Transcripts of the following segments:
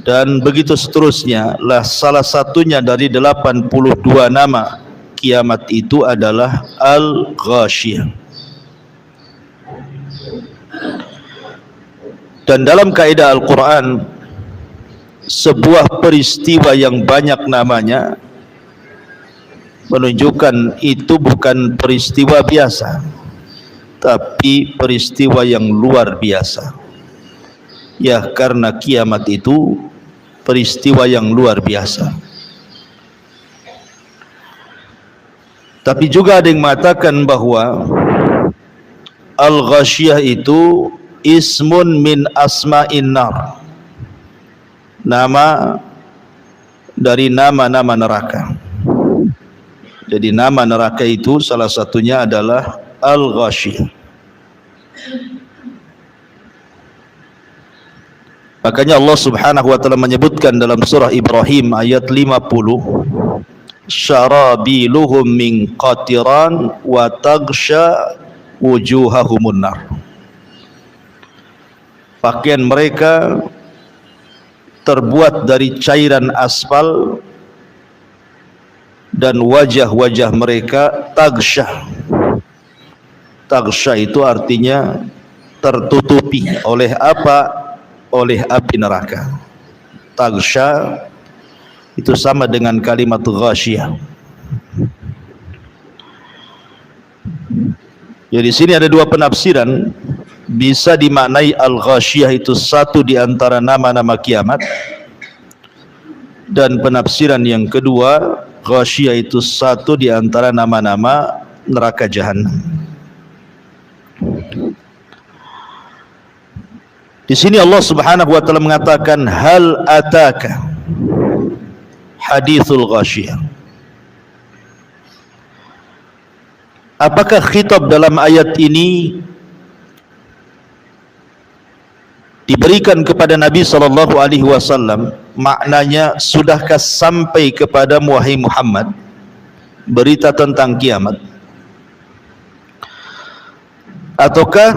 dan begitu seterusnya. Lah salah satunya dari 82 nama kiamat itu adalah Al-Ghasyiyah. Dan dalam kaidah Al-Quran, sebuah peristiwa yang banyak namanya menunjukkan itu bukan peristiwa biasa, tapi peristiwa yang luar biasa. Ya, karena kiamat itu peristiwa yang luar biasa. Tapi juga ada yang mengatakan bahwa Al-Ghasyiyah itu ismun min asma'in nar, nama dari nama-nama neraka. Jadi nama neraka itu salah satunya adalah Al-Ghasyiyah. Makanya Allah Subhanahu wa taala menyebutkan dalam surah Ibrahim ayat 50, syarabiluhum min qatiran wa taghsha wujuhahumun nar. Pakaian mereka terbuat dari cairan aspal dan wajah-wajah mereka taghsha. Taghsha itu artinya tertutupi oleh apa? Oleh api neraka. Taghsha itu sama dengan kalimat ghasyiyah. Jadi di sini ada dua penafsiran. Bisa dimaknai Al-Ghasyiyah itu satu di antara nama-nama kiamat, dan penafsiran yang kedua, Ghasyiyah itu satu di antara nama-nama neraka jahanam. Di sini Allah Subhanahu wa taala mengatakan, hal ataka hadithul Ghasyiyah. Apakah khitab dalam ayat ini diberikan kepada Nabi sallallahu alaihi wasallam? Maknanya, sudahkah sampai kepadamu wahai Muhammad berita tentang kiamat? Ataukah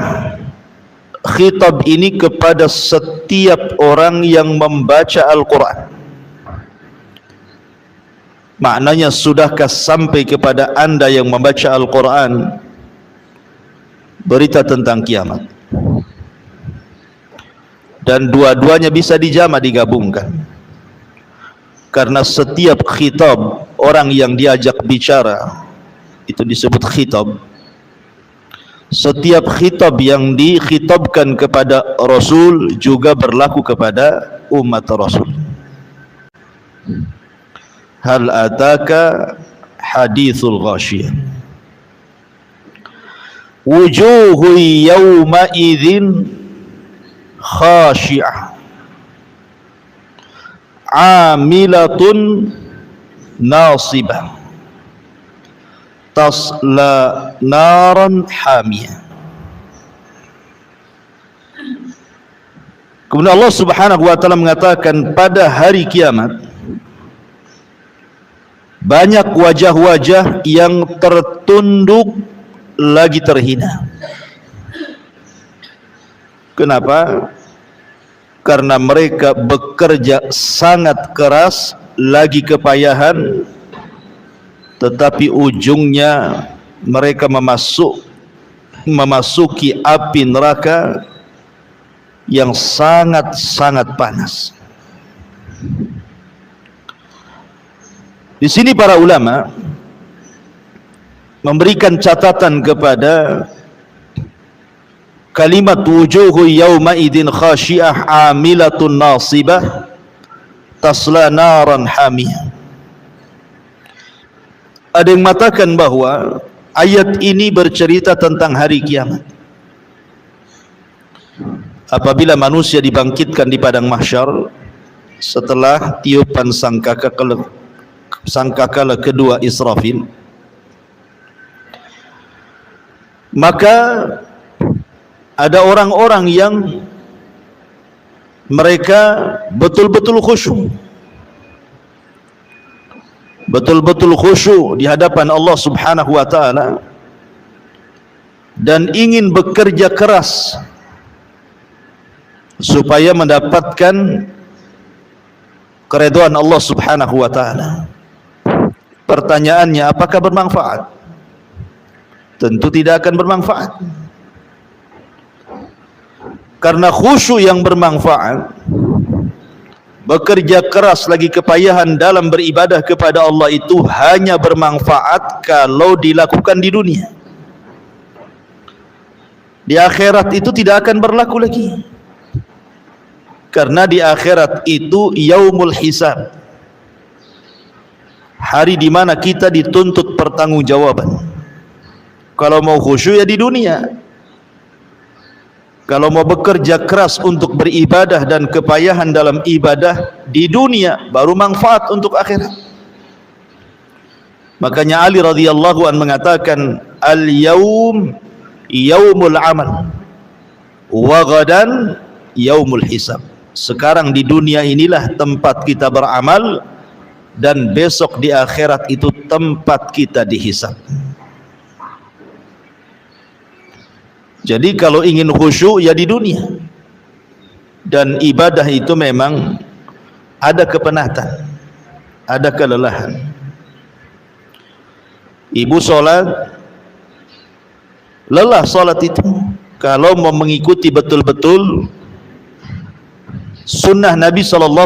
khitab ini kepada setiap orang yang membaca Al-Quran? Maknanya, sudahkah sampai kepada anda yang membaca Al-Quran berita tentang kiamat? Dan dua-duanya bisa dijama, digabungkan, karena setiap khitab orang yang diajak bicara itu disebut khitab. Setiap khitab yang dikhitabkan kepada Rasul juga berlaku kepada umat Rasul. Hal ataka hadithul Ghasyiyah, wujuhu yawma idzin khashi'ah amilatun nasibah tasla naran hamiyah. Kemudian Allah Subhanahu wa taala mengatakan, pada hari kiamat banyak wajah-wajah yang tertunduk lagi terhina. Kenapa? Karena mereka bekerja sangat keras, lagi kepayahan, tetapi ujungnya mereka memasuki api neraka yang sangat-sangat panas. Di sini para ulama memberikan catatan kepada kalimat wujuhu yawma idin khashi'ah amilatun nasibah tasla naran hamiyah. Ada yang mengatakan bahwa ayat ini bercerita tentang hari kiamat. Apabila manusia dibangkitkan di padang mahsyar setelah tiupan sangkakala kedua Israfil, maka ada orang-orang yang mereka betul-betul khusyuk, betul-betul khusyuk di hadapan Allah Subhanahu wa taala, dan ingin bekerja keras supaya mendapatkan keridhaan Allah Subhanahu wa taala. Pertanyaannya, apakah bermanfaat? Tentu tidak akan bermanfaat. Karena khusyuk yang bermanfaat, bekerja keras lagi kepayahan dalam beribadah kepada Allah itu hanya bermanfaat kalau dilakukan di dunia. Di akhirat itu tidak akan berlaku lagi. Karena di akhirat itu yaumul hisab, hari di mana kita dituntut pertanggungjawaban. Kalau mau khusyuk ya di dunia. Kalau mau bekerja keras untuk beribadah dan kepayahan dalam ibadah di dunia, baru manfaat untuk akhirat. Makanya Ali radhiyallahu an mengatakan, al-yaum yaumul amal wa ghadan yaumul hisab. Sekarang di dunia inilah tempat kita beramal, dan besok di akhirat itu tempat kita dihisab. Jadi kalau ingin khusyuk ya di dunia. Dan ibadah itu memang ada kepenatan, ada kelelahan. Ibu sholat, lelah sholat itu. Kalau mau mengikuti betul-betul sunnah Nabi SAW.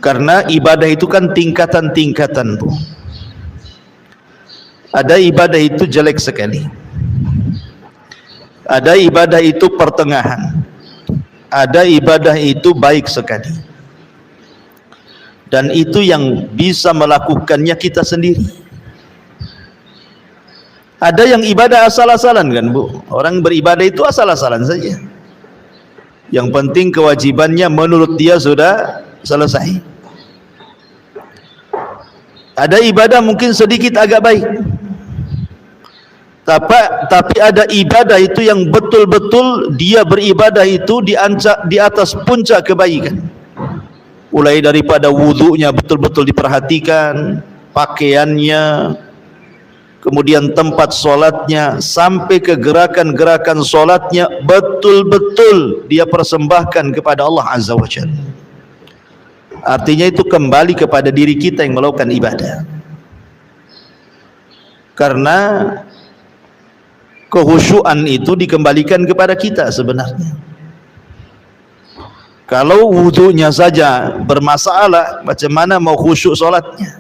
Karena ibadah itu kan tingkatan-tingkatan, Bu. Ada ibadah itu jelek sekali, ada ibadah itu pertengahan, ada ibadah itu baik sekali. Dan itu yang bisa melakukannya kita sendiri. Ada yang ibadah asal-asalan kan, Bu. Orang beribadah itu asal-asalan saja. Yang penting kewajibannya menurut dia sudah selesai. Ada ibadah mungkin sedikit agak baik, tapi ada ibadah itu yang betul-betul dia beribadah itu di atas puncak kebaikan. Mulai daripada wudunya betul-betul diperhatikan, pakaiannya, kemudian tempat solatnya, sampai ke gerakan-gerakan solatnya betul-betul dia persembahkan kepada Allah Azza wa Jalla. Artinya itu kembali kepada diri kita yang melakukan ibadah. Karena kehusyuan itu dikembalikan kepada kita sebenarnya. Kalau wudunya saja bermasalah, macam mana mau khusyuk solatnya?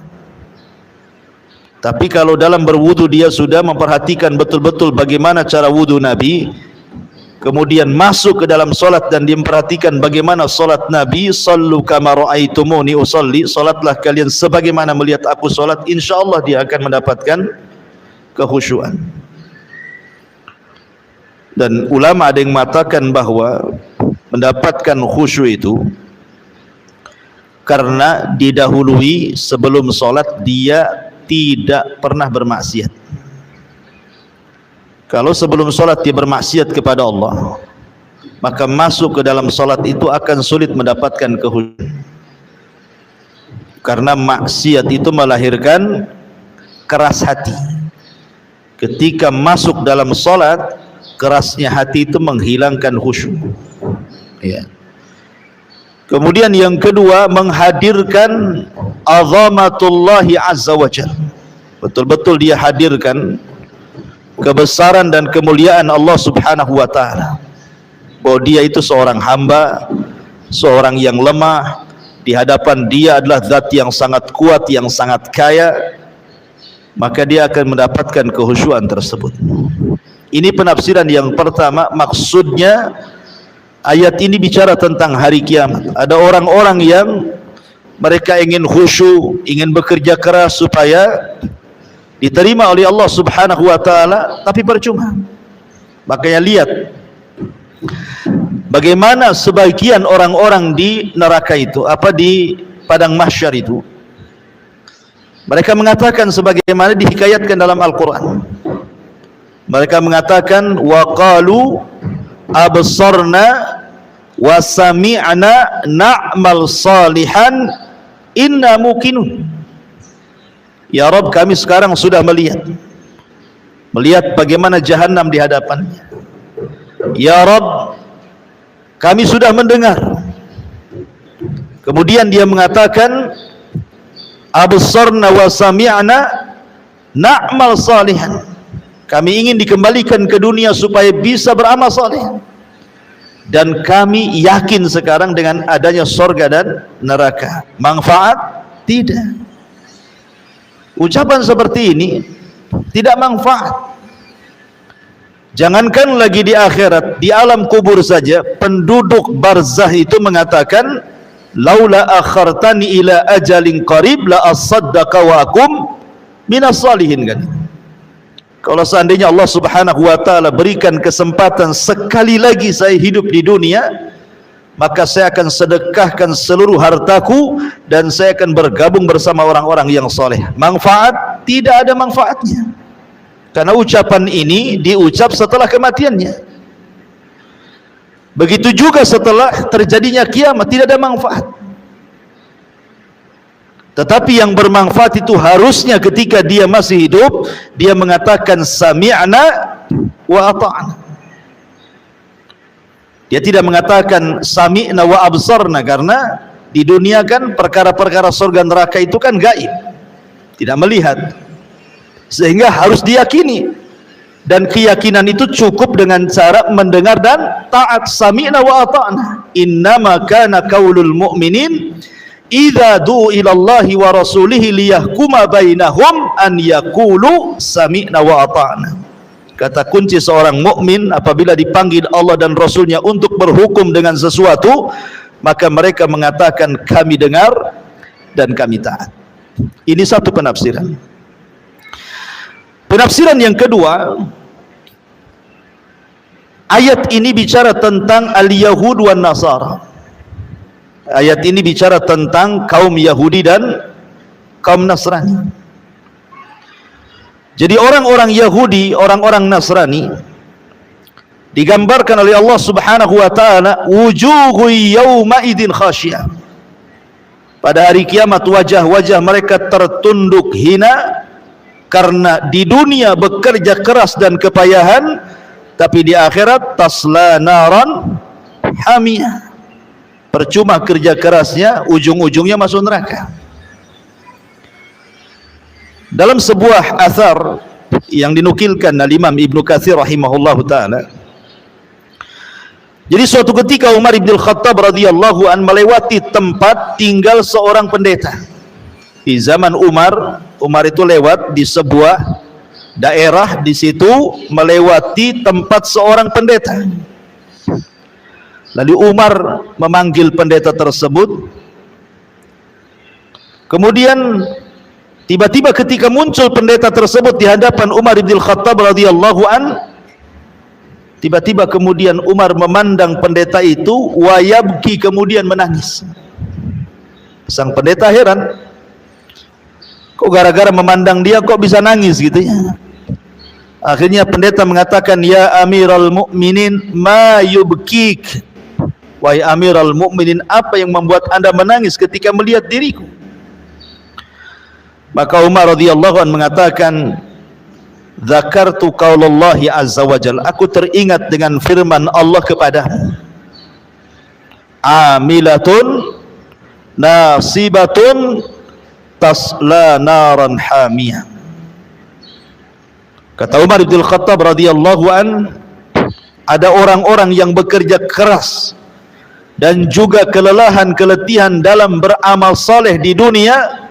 Tapi kalau dalam berwudu dia sudah memperhatikan betul-betul bagaimana cara wudu Nabi, kemudian masuk ke dalam solat dan dia memperhatikan bagaimana solat Nabi, sallu kama ra'aitumuni usalli, solatlah kalian sebagaimana melihat aku solat, insyaallah dia akan mendapatkan kekhusyuan. Dan ulama ada yang mengatakan bahwa mendapatkan khusyuk itu karena didahului sebelum solat dia tidak pernah bermaksiat. Kalau sebelum solat dia bermaksiat kepada Allah, maka masuk ke dalam solat itu akan sulit mendapatkan kekhusyuan. Karena maksiat itu melahirkan keras hati. Ketika masuk dalam solat, kerasnya hati itu menghilangkan khusyuk. Ya. Kemudian yang kedua, menghadirkan azamatullahi azza wa jalla. Betul-betul dia hadirkan kebesaran dan kemuliaan Allah Subhanahu wa taala. Bahwa dia itu seorang hamba, seorang yang lemah, di hadapan dia adalah zat yang sangat kuat, yang sangat kaya, maka dia akan mendapatkan kehusyuan tersebut. Ini penafsiran yang pertama. Maksudnya ayat ini bicara tentang hari kiamat. Ada orang-orang yang mereka ingin khusyuk, ingin bekerja keras supaya diterima oleh Allah Subhanahu wa taala, tapi percuma. Makanya lihat bagaimana sebagian orang-orang di neraka itu, di padang mahsyar itu, mereka mengatakan sebagaimana dihikayatkan dalam Al-Qur'an. Mereka mengatakan wa qalu absarna wa sami'na na'mal salihan inna muqinun. Ya Rabb, kami sekarang sudah melihat bagaimana jahanam di hadapannya. Ya Rabb, kami sudah mendengar. Kemudian dia mengatakan, absarna wa sami'na na'mal salihan. Kami ingin dikembalikan ke dunia supaya bisa beramal saleh. Dan kami yakin sekarang dengan adanya surga dan neraka. Manfaat? Tidak. Ucapan seperti ini tidak manfaat. Jangankan lagi di akhirat, di alam kubur saja penduduk barzah itu mengatakan, laula akhartani ila ajalin qarib la asaddaqa wa akum minas salihin. Kan, kalau seandainya Allah Subhanahu wa taala berikan kesempatan sekali lagi saya hidup di dunia, maka saya akan sedekahkan seluruh hartaku dan saya akan bergabung bersama orang-orang yang soleh. Manfaat? Tidak ada manfaatnya, karena ucapan ini diucap setelah kematiannya. Begitu juga setelah terjadinya kiamat, tidak ada manfaat. Tetapi yang bermanfaat itu harusnya ketika dia masih hidup, dia mengatakan sami'na wa ata'na. Dia tidak mengatakan sami'na wa absarna, karena di dunia kan perkara-perkara surga neraka itu kan gaib, tidak melihat, sehingga harus diyakini. Dan keyakinan itu cukup dengan cara mendengar dan taat. Sami'na wa ata'na. Innama kana qaulul mu'minin idza du'u ila Allahi wa rasulihi liyahkuma bainahum an yaqulu sami'na wa ata'na. Kata kunci seorang mukmin apabila dipanggil Allah dan Rasulnya untuk berhukum dengan sesuatu, maka mereka mengatakan kami dengar dan kami taat. Ini satu penafsiran. Penafsiran yang kedua, ayat ini bicara tentang al-Yahud wan Nasara. Ayat ini bicara tentang kaum Yahudi dan kaum Nasrani. Jadi orang-orang Yahudi, orang-orang Nasrani digambarkan oleh Allah Subhanahu wa taala, wujuhu yauma idin khasyah. Pada hari kiamat wajah-wajah mereka tertunduk hina, karena di dunia bekerja keras dan kepayahan, tapi di akhirat tasla naran hamiyah. Percuma kerja kerasnya, ujung-ujungnya masuk neraka. Dalam sebuah athar yang dinukilkan oleh Imam Ibnu Katsir rahimahullahu taala, jadi suatu ketika Umar bin Khattab radhiyallahu an melewati tempat tinggal seorang pendeta. Di zaman Umar itu lewat di sebuah daerah, di situ melewati tempat seorang pendeta. Lalu Umar memanggil pendeta tersebut. Kemudian tiba-tiba ketika muncul pendeta tersebut di hadapan Umar bin Khattab radhiyallahu an, tiba-tiba kemudian Umar memandang pendeta itu, wa yabki, kemudian menangis. Sang pendeta heran, kok gara-gara memandang dia kok bisa nangis gitu ya. Akhirnya pendeta mengatakan, ya Amiral Mukminin ma yubkik. Wahai Amiral Mukminin, apa yang membuat Anda menangis ketika melihat diriku? Maka Umar radhiyallahu anhu mengatakan, dzakartu qaulallahi azza wajalla, aku teringat dengan firman Allah kepadamu, amilatun nasibatun tasla naran hamiyah. Kata Umar bin Khattab radhiyallahu an, ada orang-orang yang bekerja keras dan juga keletihan dalam beramal saleh di dunia,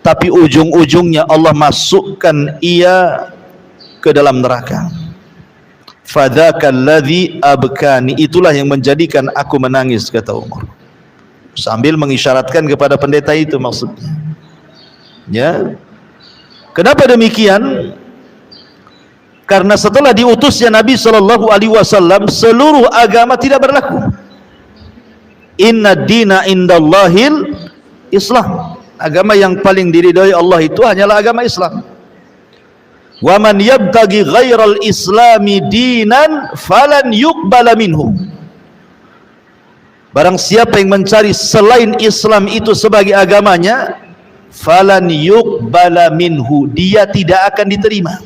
tapi ujung-ujungnya Allah masukkan ia ke dalam neraka. Fadzaka alladzi abkani, itulah yang menjadikan aku menangis, kata Umar, sambil mengisyaratkan kepada pendeta itu maksudnya. Ya. Kenapa demikian? Karena setelah diutusnya Nabi sallallahu alaihi wasallam, seluruh agama tidak berlaku. Inna dina indallahil Islam. Agama yang paling diridhai Allah itu hanyalah agama Islam. Wa man yabtaghi ghairal islami dinan falan yuqbala minhu. Barang siapa yang mencari selain Islam itu sebagai agamanya, falan yuqbala minhu, dia tidak akan diterima.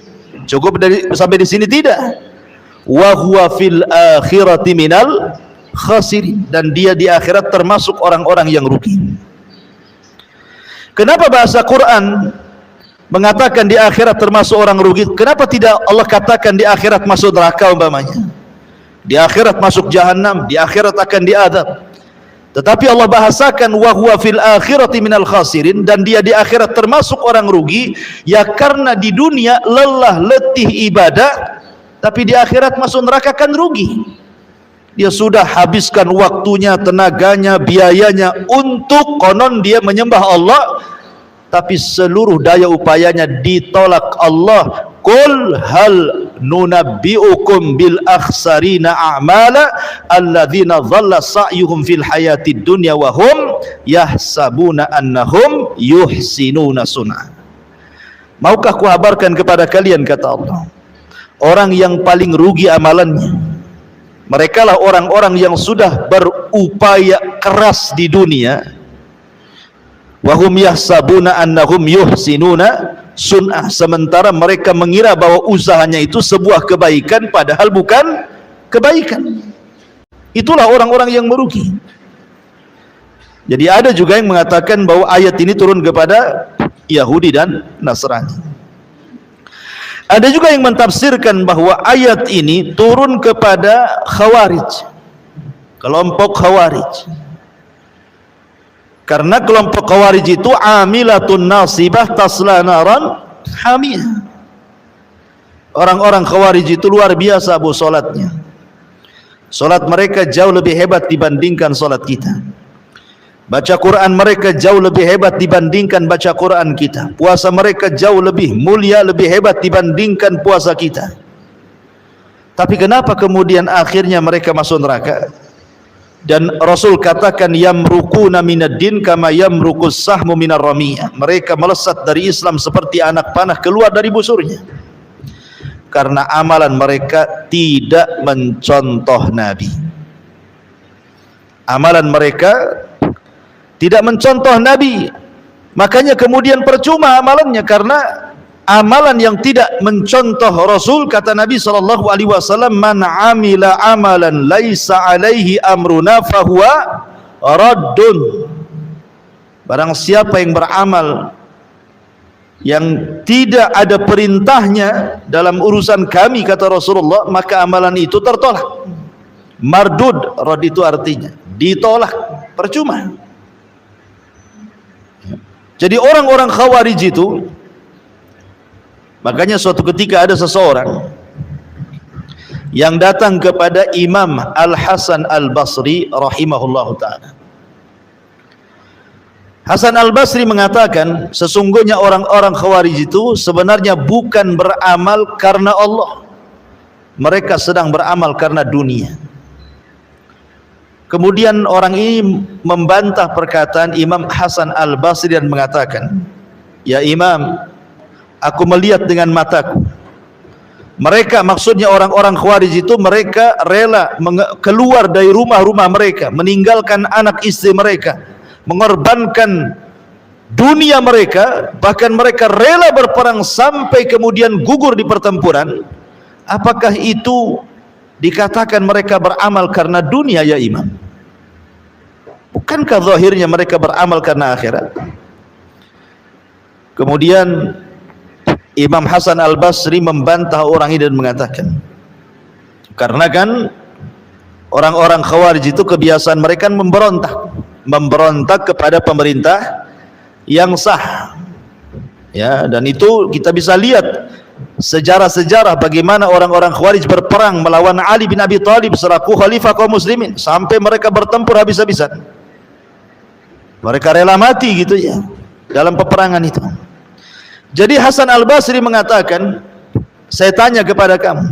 Cukup sampai di sini tidak? Wa huwa fil akhirati minal khasirin, dan dia di akhirat termasuk orang-orang yang rugi. Kenapa bahasa Quran mengatakan di akhirat termasuk orang rugi? Kenapa tidak Allah katakan di akhirat masuk neraka umpamanya? Di akhirat masuk jahanam, di akhirat akan diadab. Tetapi Allah bahasakan wa huwa fil akhirati minal khasirin, dan dia di akhirat termasuk orang rugi, ya karena di dunia lelah letih ibadah, tapi di akhirat masuk neraka kan rugi. Dia sudah habiskan waktunya, tenaganya, biayanya untuk konon dia menyembah Allah, tapi seluruh daya upayanya ditolak Allah. Qul hal nunabbi'ukum bil akhsarina a'mala alladzina dhalla sa'yuhum fil hayatid dunya wa hum yahsabuna annahum yuhsinuna sun'a. Maukah kuhabarkan kepada kalian, kata Allah, orang yang paling rugi amalannya, mereka lah orang-orang yang sudah berupaya keras di dunia, wa hum yahsabuna annahum yuhsinuna sun'ah, sementara mereka mengira bahwa usahanya itu sebuah kebaikan, padahal bukan kebaikan. Itulah orang-orang yang merugi. Jadi ada juga yang mengatakan bahwa ayat ini turun kepada Yahudi dan Nasrani. Ada juga yang mentafsirkan bahwa ayat ini turun kepada Khawarij, kelompok Khawarij. Karena kelompok Khawarij itu amilatun nasibah tasla naran hamiyah. Orang-orang Khawarij itu luar biasa bu solatnya. Solat mereka jauh lebih hebat dibandingkan solat kita. Baca Quran mereka jauh lebih hebat dibandingkan baca Quran kita. Puasa mereka jauh lebih mulia, lebih hebat dibandingkan puasa kita. Tapi kenapa kemudian akhirnya mereka masuk neraka? Dan Rasul katakan yamruquna minad-din kama yamruqus sahmu minar ramiyah. Mereka melesat dari Islam seperti anak panah keluar dari busurnya. Karena amalan mereka tidak mencontoh Nabi. Amalan mereka tidak mencontoh Nabi. Makanya kemudian percuma amalannya, karena amalan yang tidak mencontoh Rasul, kata Nabi SAW, man amila amalan laisa alaihi amruna fahuwa raddun. Barang siapa yang beramal yang tidak ada perintahnya dalam urusan kami, kata Rasulullah, maka amalan itu tertolak. Mardud, rad itu artinya ditolak, percuma. Jadi orang-orang Khawarij itu, makanya suatu ketika ada seseorang yang datang kepada Imam Al-Hasan Al-Basri rahimahullahu ta'ala. Hasan Al-Basri mengatakan, sesungguhnya orang-orang Khawarij itu sebenarnya bukan beramal karena Allah. Mereka sedang beramal karena dunia. Kemudian orang ini membantah perkataan Imam Hasan Al-Basri dan mengatakan, ya Imam, aku melihat dengan mataku. Mereka, maksudnya orang-orang Khawarij itu, mereka rela keluar dari rumah-rumah mereka, meninggalkan anak istri mereka, mengorbankan dunia mereka, bahkan mereka rela berperang sampai kemudian gugur di pertempuran. Apakah itu dikatakan mereka beramal karena dunia, ya Imam? Bukankah zahirnya mereka beramal karena akhirat? Kemudian Imam Hasan Al-Basri membantah orang ini dan mengatakan, karena kan orang-orang Khawarij itu kebiasaan mereka memberontak kepada pemerintah yang sah, ya, dan itu kita bisa lihat sejarah-sejarah bagaimana orang-orang Khawarij berperang melawan Ali bin Abi Thalib selaku khalifah kaum muslimin, sampai mereka bertempur habis-habisan. Mereka rela mati gitu ya dalam peperangan itu. Jadi Hasan Al-Basri mengatakan, saya tanya kepada kamu,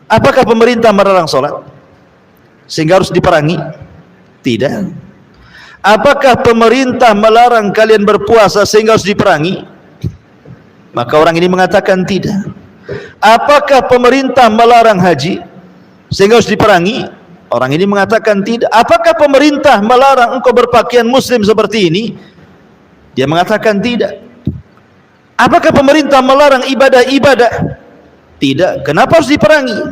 apakah pemerintah melarang sholat sehingga harus diperangi? Tidak. Apakah pemerintah melarang kalian berpuasa sehingga harus diperangi? Maka orang ini mengatakan tidak. Apakah pemerintah melarang haji sehingga harus diperangi? Orang ini mengatakan tidak. Apakah pemerintah melarang engkau berpakaian muslim seperti ini? Dia mengatakan tidak. Apakah pemerintah melarang ibadah-ibadah? Tidak. Kenapa harus diperangi?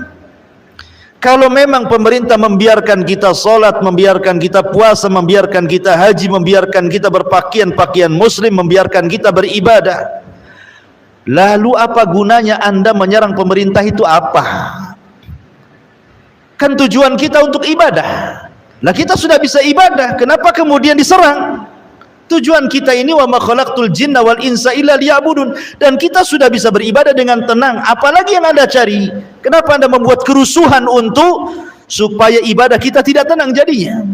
Kalau memang pemerintah membiarkan kita sholat, membiarkan kita puasa, membiarkan kita haji, membiarkan kita berpakaian muslim, membiarkan kita beribadah, lalu apa gunanya Anda menyerang pemerintah itu apa? Kan tujuan kita untuk ibadah. Lah kita sudah bisa ibadah, kenapa kemudian diserang? Tujuan kita ini wa ma khalaqtul jinna wal insa illa liya'budun, dan kita sudah bisa beribadah dengan tenang. Apalagi yang Anda cari? Kenapa Anda membuat kerusuhan untuk supaya ibadah kita tidak tenang jadinya?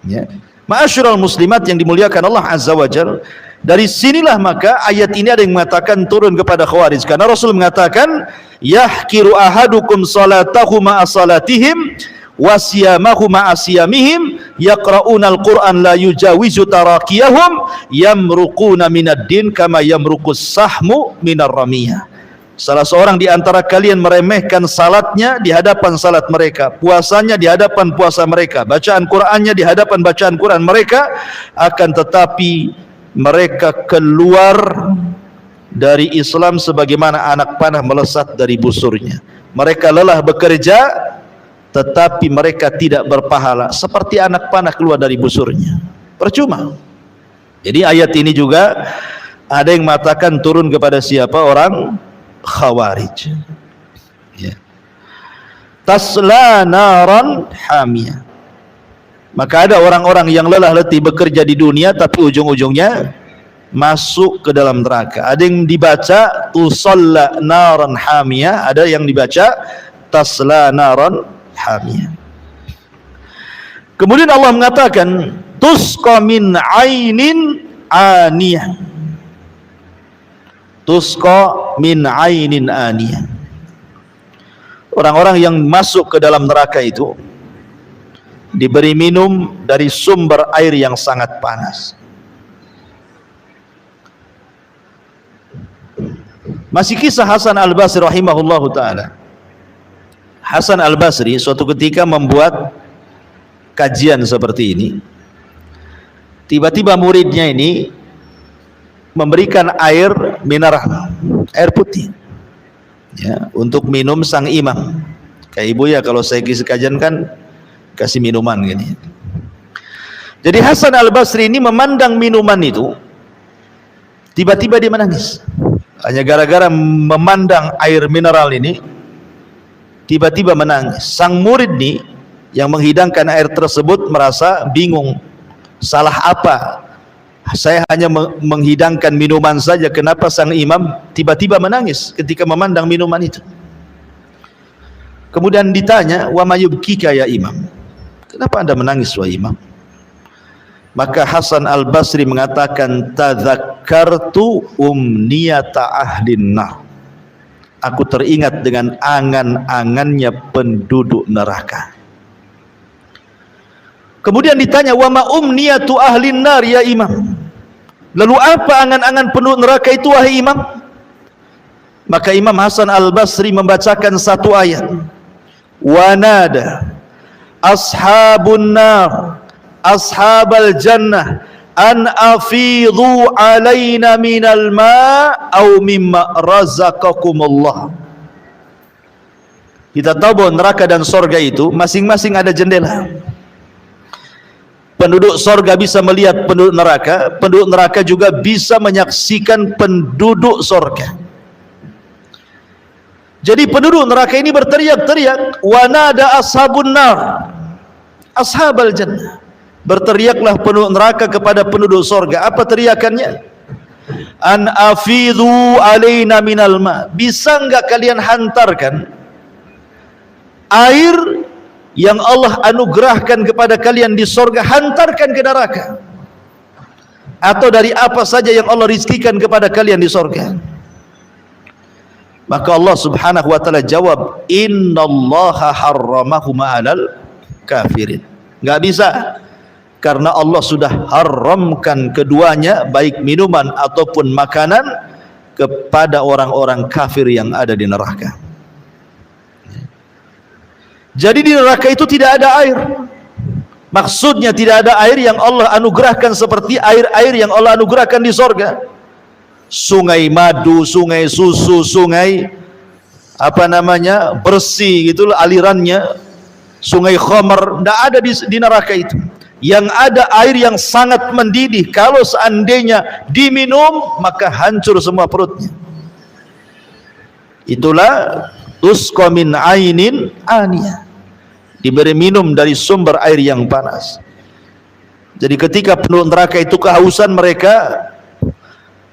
Ya. Ma'asyiral muslimat yang dimuliakan Allah Azza wa Jalla, dari sinilah maka ayat ini ada yang mengatakan turun kepada Khawarij, karena Rasul mengatakan yahkiru ahadukum salatahu ma'a salatihim wasiyamahu ma'asiyamihim yaqra'unal Qur'an la yujawizu tarakiyahum yamruquna minad din kama yamruqus sahmu minar ramiyah. Salah seorang di antara kalian meremehkan salatnya di hadapan salat mereka, puasanya di hadapan puasa mereka, bacaan Qur'annya di hadapan bacaan Qur'an mereka, akan tetapi mereka keluar dari Islam sebagaimana anak panah melesat dari busurnya. Mereka lelah bekerja, tetapi mereka tidak berpahala, seperti anak panah keluar dari busurnya, percuma. Jadi ayat ini juga ada yang mengatakan turun kepada siapa? Orang Khawarij. Ya. Tasla naran hamiyah. Maka ada orang-orang yang lelah letih bekerja di dunia, tapi ujung-ujungnya masuk ke dalam neraka. Ada yang dibaca tusalla naran hamiyah, ada yang dibaca tasla naran hamiyah. Kemudian Allah mengatakan tusqa min ainin aniyah. Tusqa min ainin aniyah. Orang-orang yang masuk ke dalam neraka itu diberi minum dari sumber air yang sangat panas. Masih kisah Hasan Al-Basri rahimahullahu ta'ala. Hasan Al-Basri suatu ketika membuat kajian seperti ini. Tiba-tiba muridnya ini memberikan air mineral, air putih, ya, untuk minum sang imam. Kayak ibu ya, kalau saya kisah kajian kan kasih minuman gini. Jadi Hasan Al-Basri ini memandang minuman itu, tiba-tiba dia menangis. Hanya gara-gara memandang air mineral ini, tiba-tiba menangis. Sang murid nih yang menghidangkan air tersebut merasa bingung, salah apa? Saya hanya menghidangkan minuman saja, kenapa sang imam tiba-tiba menangis ketika memandang minuman itu? Kemudian ditanya, wa mayubkika ya imam, kenapa anda menangis wahai imam? Maka Hasan Al-Basri mengatakan, tadzakkartu umniyata ahlin nar. Aku teringat dengan angan-angannya penduduk neraka. Kemudian ditanya, wa ma umniyatu ahlin nar ya imam, lalu apa angan-angan penduduk neraka itu wahai imam? Maka Imam Hasan Al-Basri membacakan satu ayat, wa nada ashabun nar ashabal jannah an afidhu alaina minal ma' au mimma razaqakumullah. Kita tahu bahwa neraka dan sorga itu masing-masing ada jendela. Penduduk sorga bisa melihat penduduk neraka juga bisa menyaksikan penduduk sorga. Jadi penduduk neraka ini berteriak-teriak, wa nada ashabun nar ashabal jannah. Berteriaklah penduduk neraka kepada penduduk sorga. Apa teriakannya? An afidhu alaina minal ma, bisa enggak kalian hantarkan air yang Allah anugerahkan kepada kalian di sorga, hantarkan ke neraka, atau dari apa saja yang Allah rizkikan kepada kalian di sorga. Maka Allah subhanahu wa ta'ala jawab, innallaha harramahuma alal kafirin. Enggak bisa, karena Allah sudah haramkan keduanya, baik minuman ataupun makanan, kepada orang-orang kafir yang ada di neraka. Jadi di neraka itu tidak ada air. Maksudnya tidak ada air yang Allah anugerahkan seperti air-air yang Allah anugerahkan di sorga. Sungai madu, sungai susu, sungai bersih gitu alirannya, sungai khamar, tidak ada di neraka itu. Yang ada air yang sangat mendidih, kalau seandainya diminum maka hancur semua perutnya. Itulah tusqa min ainin aniyah, diberi minum dari sumber air yang panas. Jadi ketika penduduk neraka itu kehausan, mereka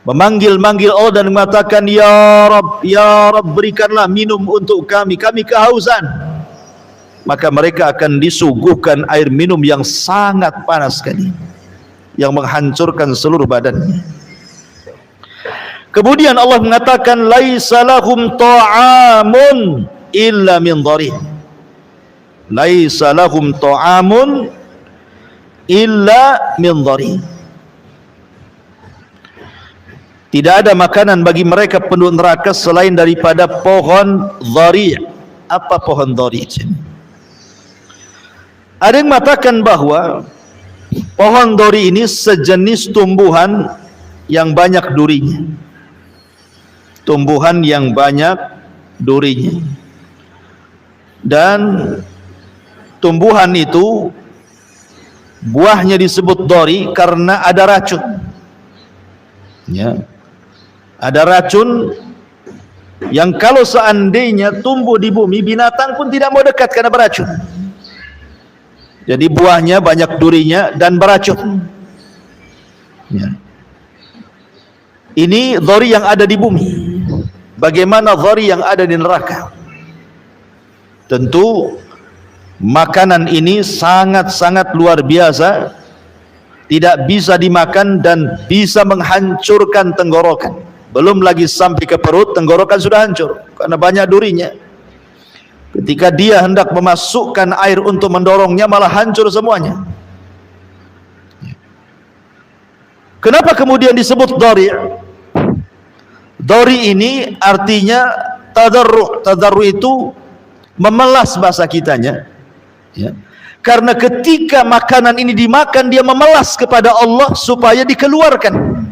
memanggil-manggil Allah dan mengatakan, ya Rabb, berikanlah minum untuk kami kehausan. Maka mereka akan disuguhkan air minum yang sangat panas sekali, yang menghancurkan seluruh badannya. Kemudian Allah mengatakan, laisa lahum ta'amun illa min dhari'. Laisa lahum ta'amun illa min dhari'. Tidak ada makanan bagi mereka penduduk neraka selain daripada pohon dhari'. Apa pohon dhari' ini? Ada yang mengatakan bahwa pohon dhari ini sejenis tumbuhan yang banyak durinya. Tumbuhan yang banyak durinya. Dan tumbuhan itu buahnya disebut dhari karena ada racun. Ya. Ada racun yang kalau seandainya tumbuh di bumi, binatang pun tidak mau dekat karena beracun. Jadi buahnya banyak durinya dan beracun. Ya. Ini dhari yang ada di bumi. Bagaimana dhari yang ada di neraka? Tentu makanan ini sangat-sangat luar biasa, tidak bisa dimakan dan bisa menghancurkan tenggorokan. Belum lagi sampai ke perut, tenggorokan sudah hancur karena banyak durinya. Ketika dia hendak memasukkan air untuk mendorongnya, malah hancur semuanya. Kenapa kemudian disebut dhari'? Dhari ini artinya tadarru'. Tadarru' itu memelas bahasa kitanya. Ya. Karena ketika makanan ini dimakan, dia memelas kepada Allah supaya dikeluarkan.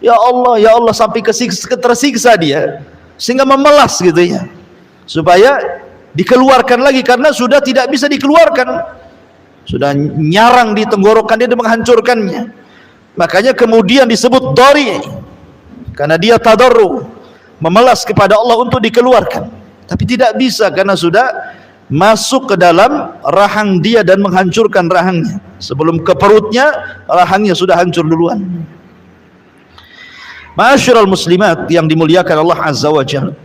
Ya Allah sampai tersiksa dia, sehingga memelas gitu ya, supaya dikeluarkan lagi karena sudah tidak bisa dikeluarkan, sudah nyarang di tenggorokan dia dan menghancurkannya. Makanya kemudian disebut dhari, karena dia tadarru, memelas kepada Allah untuk dikeluarkan, tapi tidak bisa karena sudah masuk ke dalam rahang dia dan menghancurkan rahangnya. Sebelum ke perutnya, rahangnya sudah hancur duluan. Ma'asyiral muslimat yang dimuliakan Allah Azza wa Jalla,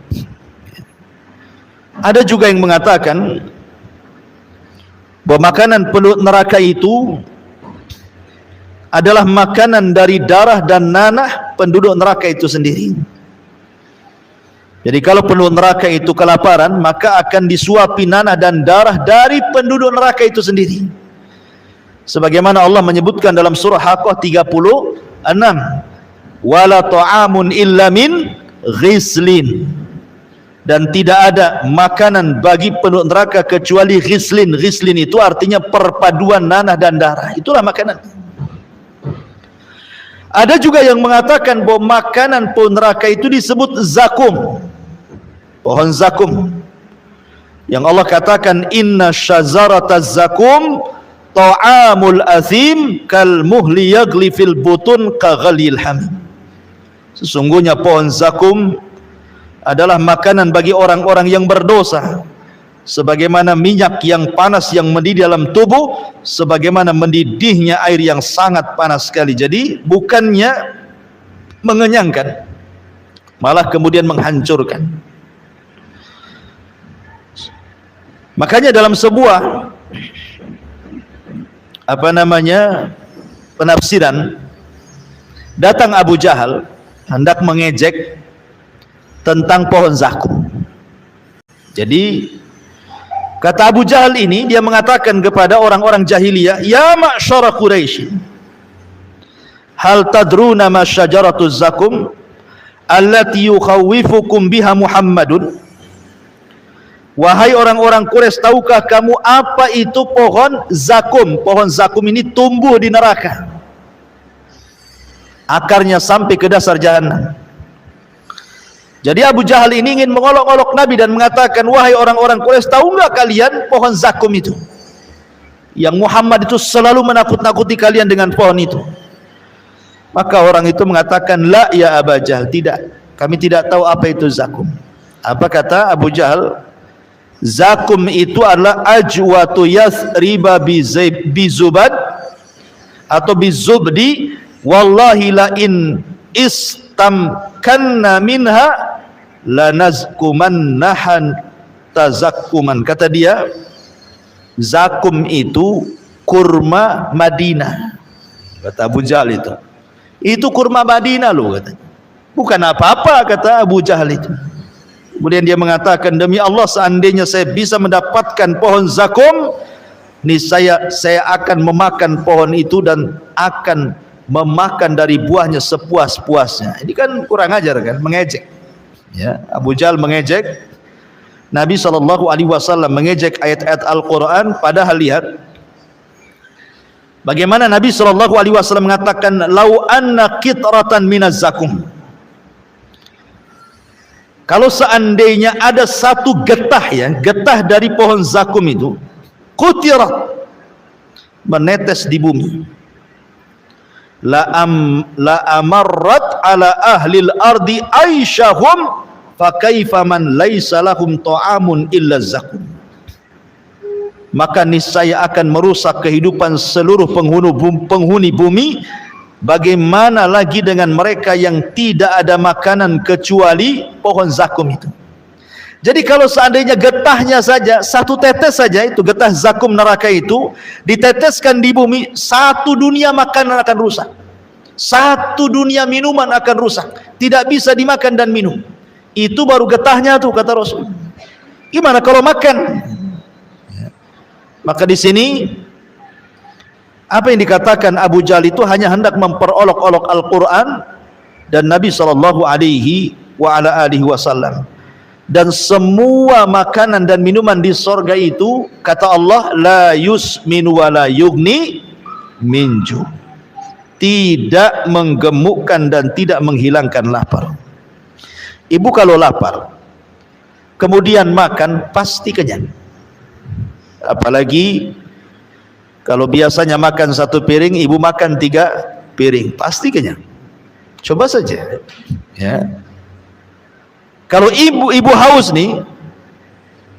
ada juga yang mengatakan bahwa makanan penduduk neraka itu adalah makanan dari darah dan nanah penduduk neraka itu sendiri. Jadi kalau penduduk neraka itu kelaparan, maka akan disuapi nanah dan darah dari penduduk neraka itu sendiri. Sebagaimana Allah menyebutkan dalam surah Haqqah 36, wala ta'amun illa min ghislin. Dan tidak ada makanan bagi penduduk neraka kecuali ghislin. Ghislin itu artinya perpaduan nanah dan darah. Itulah makanan. Ada juga yang mengatakan bahwa makanan penduduk neraka itu disebut zakum, pohon zakum, yang Allah katakan inna syajarataz zakum ta'amul athim kal muhli yaghli fil butun ka ghalil hamim. Sesungguhnya pohon zakum adalah makanan bagi orang-orang yang berdosa, sebagaimana minyak yang panas yang mendidih dalam tubuh, sebagaimana mendidihnya air yang sangat panas sekali. Jadi bukannya mengenyangkan, malah kemudian menghancurkan. Makanya dalam sebuah penafsiran, datang Abu Jahal hendak mengejek tentang pohon zakum. Jadi kata Abu Jahal ini, dia mengatakan kepada orang-orang jahiliyah, ya ma'syara Quraisy, hal tadruna ma syajaratuz zakum allati yukhawifukum biha Muhammadun. Wahai orang-orang Quraisy, tahukah kamu apa itu pohon zakum? Pohon zakum ini tumbuh di neraka, akarnya sampai ke dasar jahanam. Jadi Abu Jahal ini ingin mengolok-olok Nabi dan mengatakan, wahai orang-orang Quraisy, tahu nggak kalian pohon zakum itu? Yang Muhammad itu selalu menakut-nakuti kalian dengan pohon itu. Maka orang itu mengatakan, la ya Abu Jahal, tidak. Kami tidak tahu apa itu zakum. Apa kata Abu Jahal? Zakum itu adalah ajwatu yathriba bizubad atau bizubdi, wallahi la in istamkanna minha lanazkumannahan tazakkuman. Kata dia, zakum itu kurma Madinah. Kata Abu Jahal itu kurma Madinah loh, katanya. Bukan apa-apa, kata Abu Jahal itu. Kemudian dia mengatakan, demi Allah, seandainya saya bisa mendapatkan pohon zakum, niscaya saya akan memakan pohon itu dan akan memakan dari buahnya sepuas-puasnya. Ini kan kurang ajar kan, mengejek. Ya, Abu Jahal mengejek Nabi SAW, mengejek ayat-ayat Al-Quran. Padahal lihat bagaimana Nabi SAW mengatakan, lau anna qitratan minaz zakum. Kalau seandainya ada satu getah, ya, getah dari pohon zakum itu, qutirat, menetes di bumi, la amarrat ala ahlil ardi aisyahum fa kaifa man laisa lahum ta'amun illa zakum. Maka niscaya akan merusak kehidupan seluruh penghuni bumi. Bagaimana lagi dengan mereka yang tidak ada makanan kecuali pohon zakum itu. Jadi kalau seandainya getahnya saja, satu tetes saja, itu getah zakum neraka itu diteteskan di bumi, satu dunia makanan akan rusak, satu dunia minuman akan rusak, tidak bisa dimakan dan minum. Itu baru getahnya tuh, kata Rasul. Gimana kalau makan? Maka di sini apa yang dikatakan Abu Jahal itu hanya hendak memperolok-olok Al-Quran dan Nabi SAW. Dan semua makanan dan minuman di sorga itu, kata Allah, la yusminu wa la yugni minju, tidak menggemukkan dan tidak menghilangkan lapar. Ibu kalau lapar kemudian makan, pasti kenyang. Apalagi kalau biasanya makan satu piring, ibu makan 3 piring, pasti kenyang. Coba saja, ya. Kalau ibu haus nih,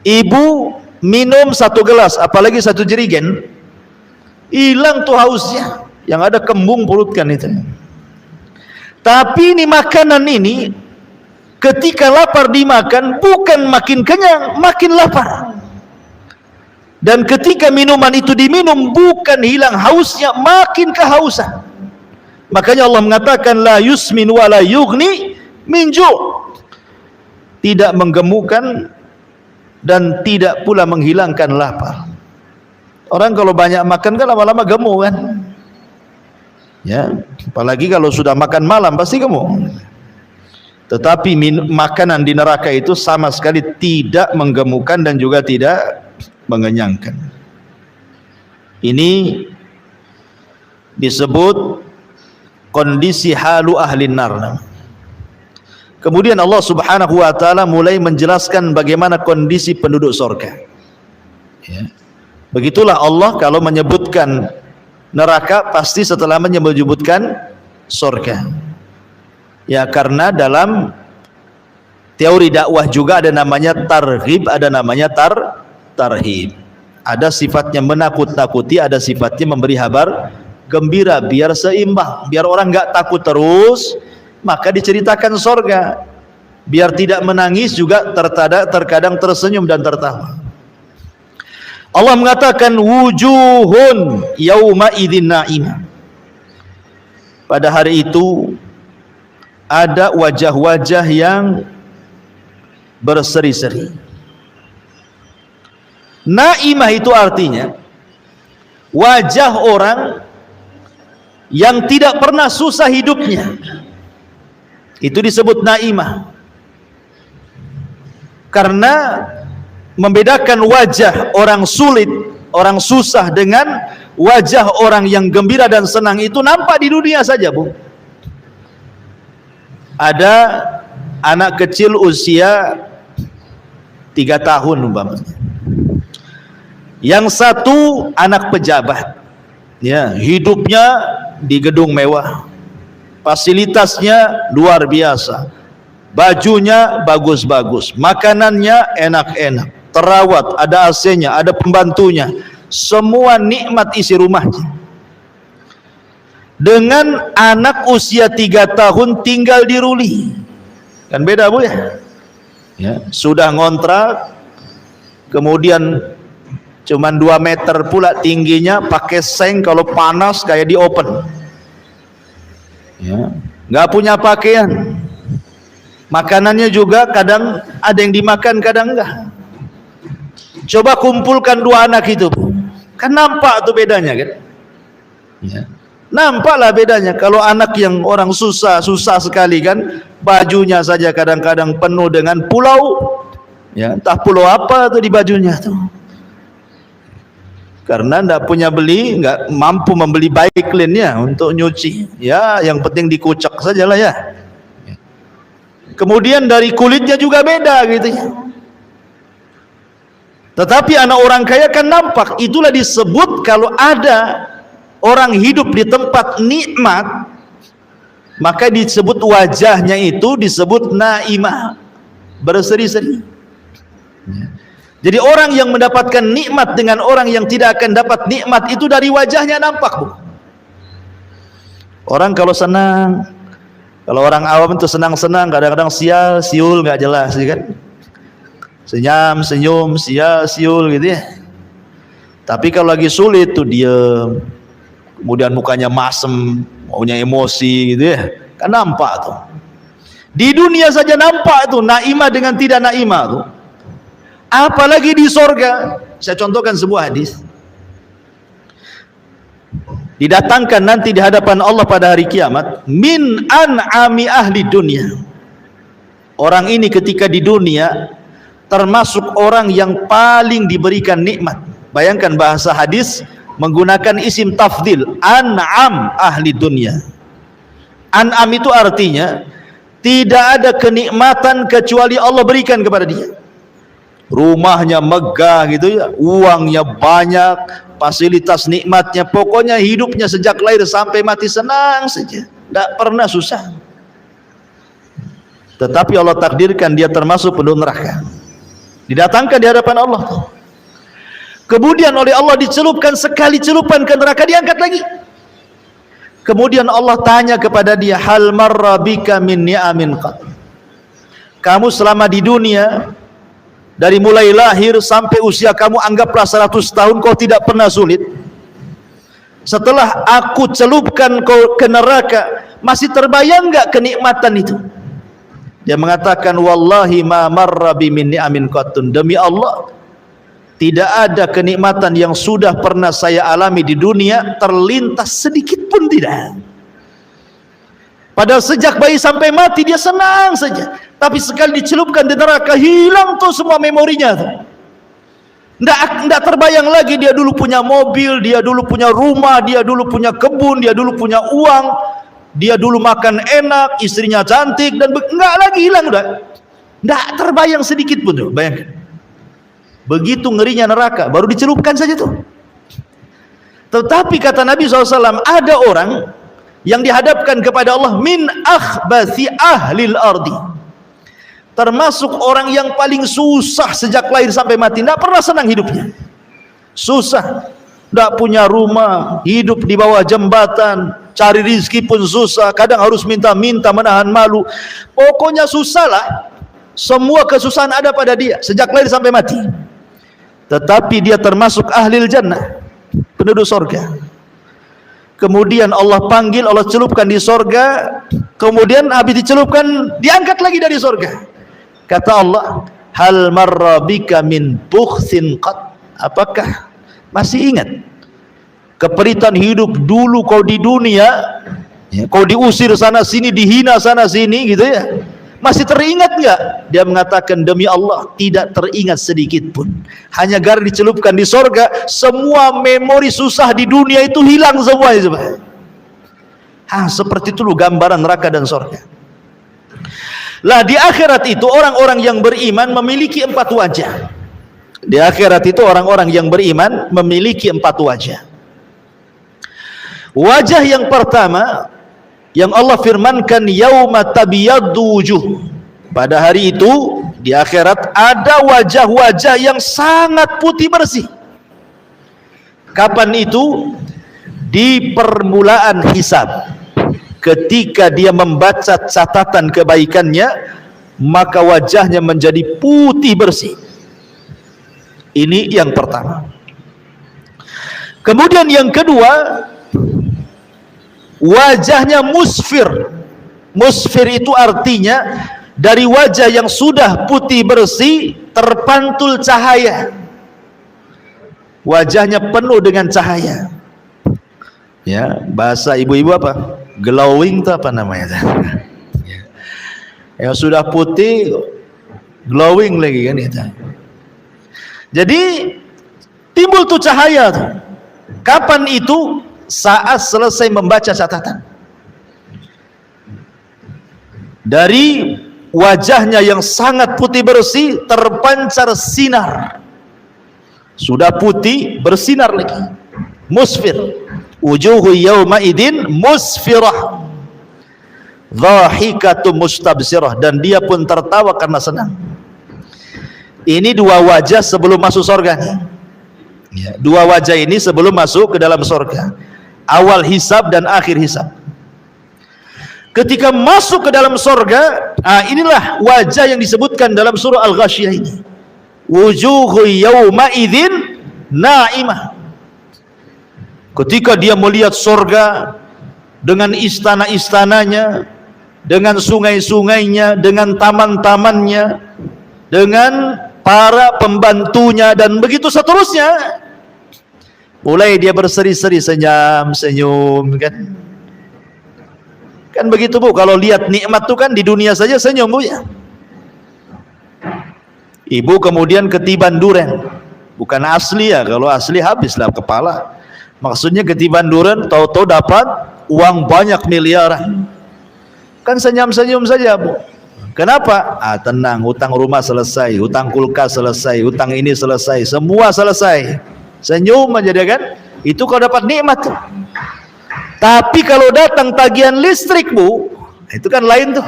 ibu minum 1 gelas, apalagi 1 jerigen, hilang tuh hausnya, yang ada kembung perut kan itu. Tapi ini makanan ini, ketika lapar dimakan, bukan makin kenyang, makin lapar. Dan ketika minuman itu diminum, bukan hilang hausnya, makin kehausan. Makanya Allah mengatakan, la yusmin wa la yughni minju, tidak menggemukkan dan tidak pula menghilangkan lapar. Orang kalau banyak makan kan lama-lama gemuk kan, ya. Apalagi kalau sudah makan malam pasti gemuk. Tetapi makanan di neraka itu sama sekali tidak menggemukkan dan juga tidak mengenyangkan. Ini disebut kondisi halu ahli nar. Kemudian Allah Subhanahu wa taala mulai menjelaskan bagaimana kondisi penduduk surga. Ya. Begitulah Allah kalau menyebutkan neraka, pasti setelah menyebutkan surga. Ya, karena dalam teori dakwah juga ada namanya targhib, ada namanya tarhib. Ada sifatnya menakut-nakuti, ada sifatnya memberi kabar gembira, biar seimbang, biar orang nggak takut terus, maka diceritakan sorga, biar tidak menangis juga terkadang tersenyum dan tertawa. Allah mengatakan wujuhun yauma idzin na'imah. Pada hari itu ada wajah-wajah yang berseri-seri. Naimah itu artinya wajah orang yang tidak pernah susah hidupnya, itu disebut naimah. Karena membedakan wajah orang sulit, orang susah dengan wajah orang yang gembira dan senang itu nampak di dunia saja, Bu. Ada anak kecil usia 3 tahun umpamanya. Yang satu anak pejabat, ya, hidupnya di gedung mewah, fasilitasnya luar biasa, bajunya bagus-bagus, makanannya enak-enak, terawat, ada AC-nya, ada pembantunya, semua nikmat isi rumahnya. Dengan anak usia 3 tahun tinggal di Ruli, kan beda Bu ya? Ya, sudah ngontrak, kemudian cuman 2 meter pula tingginya, pakai seng, kalau panas kayak di open, ya, nggak punya pakaian, makanannya juga kadang ada yang dimakan, kadang enggak. Coba kumpulkan 2 anak itu, kan nampak tuh bedanya kan, ya. Nampaklah bedanya. Kalau anak yang orang susah sekali kan, bajunya saja kadang-kadang penuh dengan pulau, ya, entah pulau apa tuh di bajunya tuh, karena nggak mampu membeli bike clean-nya untuk nyuci, ya, yang penting dikucek sajalah ya. Kemudian dari kulitnya juga beda gitu ya. Tetapi anak orang kaya kan nampak. Itulah disebut kalau ada orang hidup di tempat nikmat, maka disebut wajahnya itu disebut naimah, berseri-seri. Jadi orang yang mendapatkan nikmat dengan orang yang tidak akan dapat nikmat itu dari wajahnya nampak Bu. Orang kalau senang, kalau orang awam itu senang-senang, kadang-kadang siul nggak jelas ya kan, senyum siul gitu ya. Tapi kalau lagi sulit tuh diem, kemudian mukanya masem, punya emosi gitu ya, kan nampak tuh. Di dunia saja nampak tuh naimah dengan tidak naimah tuh, apalagi di sorga. Saya contohkan sebuah hadis. Didatangkan nanti di hadapan Allah pada hari kiamat, min an'ami ahli dunia. Orang ini ketika di dunia termasuk orang yang paling diberikan nikmat. Bayangkan bahasa hadis menggunakan isim tafdil, an'am ahli dunia. An'am itu artinya tidak ada kenikmatan kecuali Allah berikan kepada dia. Rumahnya megah gitu ya, uangnya banyak, fasilitas nikmatnya, pokoknya hidupnya sejak lahir sampai mati senang saja, tidak pernah susah. Tetapi Allah takdirkan dia termasuk penduduk neraka, didatangkan di hadapan Allah, kemudian oleh Allah dicelupkan, sekali celupan ke neraka diangkat lagi. Kemudian Allah tanya kepada dia, hal marra bika min ni'amin qat, kamu selama di dunia dari mulai lahir sampai usia kamu anggaplah 100 tahun, kau tidak pernah sulit. Setelah aku celupkan kau ke neraka, masih terbayang enggak kenikmatan itu? Dia mengatakan, wallahi ma marra bi min ni'amin qattun, demi Allah tidak ada kenikmatan yang sudah pernah saya alami di dunia terlintas sedikit pun tidak. Padahal sejak bayi sampai mati dia senang saja, tapi sekali dicelupkan di neraka hilang tuh semua memorinya tuh. Nggak terbayang lagi dia dulu punya mobil, dia dulu punya rumah, dia dulu punya kebun, dia dulu punya uang, dia dulu makan enak, istrinya cantik, dan nggak lagi, hilang udah. Nggak terbayang sedikit pun tuh, bayangkan. Begitu ngerinya neraka, baru dicelupkan saja tuh. Tetapi kata Nabi SAW, ada orang yang dihadapkan kepada Allah min akhbathi ahlil ardi, termasuk orang yang paling susah sejak lahir sampai mati, tidak pernah senang hidupnya, susah, tidak punya rumah, hidup di bawah jembatan, cari rizki pun susah, kadang harus minta-minta, menahan malu, pokoknya susah lah, semua kesusahan ada pada dia sejak lahir sampai mati. Tetapi dia termasuk ahlil jannah, penduduk sorga. Kemudian Allah panggil, Allah celupkan di sorga, kemudian habis dicelupkan diangkat lagi dari sorga. Kata Allah, hal marra bika min bukhsin qat, apakah masih ingat keperitan hidup dulu kau di dunia, ya, kau diusir sana sini, dihina sana sini gitu ya, masih teringat enggak? Dia mengatakan, demi Allah tidak teringat sedikit pun. Hanya gara dicelupkan di sorga, semua memori susah di dunia itu hilang semua. Seperti itu loh gambaran neraka dan sorga. Lah di akhirat itu orang-orang yang beriman memiliki 4 wajah. Di akhirat itu orang-orang yang beriman memiliki 4 wajah. Wajah yang pertama yang Allah firmankan yauma tabyaddu wujuh. Pada hari itu di akhirat ada wajah-wajah yang sangat putih bersih. Kapan itu? Di permulaan hisab. Ketika dia membaca catatan kebaikannya, maka wajahnya menjadi putih bersih. Ini yang pertama. Kemudian yang kedua, wajahnya musfir. Musfir itu artinya dari wajah yang sudah putih bersih terpantul cahaya. Wajahnya penuh dengan cahaya. Ya, bahasa ibu-ibu apa? Glowing itu apa namanya? Yang sudah putih glowing lagi kan itu. Jadi timbul tuh cahaya tuh. Kapan itu? Saat selesai membaca catatan. Dari wajahnya yang sangat putih bersih terpancar sinar. Sudah putih bersinar lagi. Musfir. Wujuhu yawma idin musfirah. Dhahikatu mustabsirah. Dan dia pun tertawa karena senang. Ini 2 wajah sebelum masuk surga nih. Ya, 2 wajah ini sebelum masuk ke dalam surga. Awal hisab dan akhir hisab. Ketika masuk ke dalam surga, inilah wajah yang disebutkan dalam surah Al-Ghasyiyah ini. Wujuhu yawma idzin na'imah. Ketika dia melihat surga dengan istana-istananya, dengan sungai-sungainya, dengan taman-tamannya, dengan para pembantunya dan begitu seterusnya, mulai dia berseri-seri, senyum kan. Kan begitu Bu, kalau lihat nikmat tuh kan di dunia saja senyum Bu ya. Ibu kemudian ketiban duren, bukan asli ya, kalau asli habislah kepala. Maksudnya ketiban duren, tahu-tahu dapat uang banyak miliaran. Kan senyum-senyum saja Bu. Kenapa? Tenang, hutang rumah selesai, hutang kulkas selesai, hutang ini selesai, semua selesai. Senyum aja dia kan. Itu kalau dapat nikmat. Tapi kalau datang tagihan listrik Bu, itu kan lain tuh.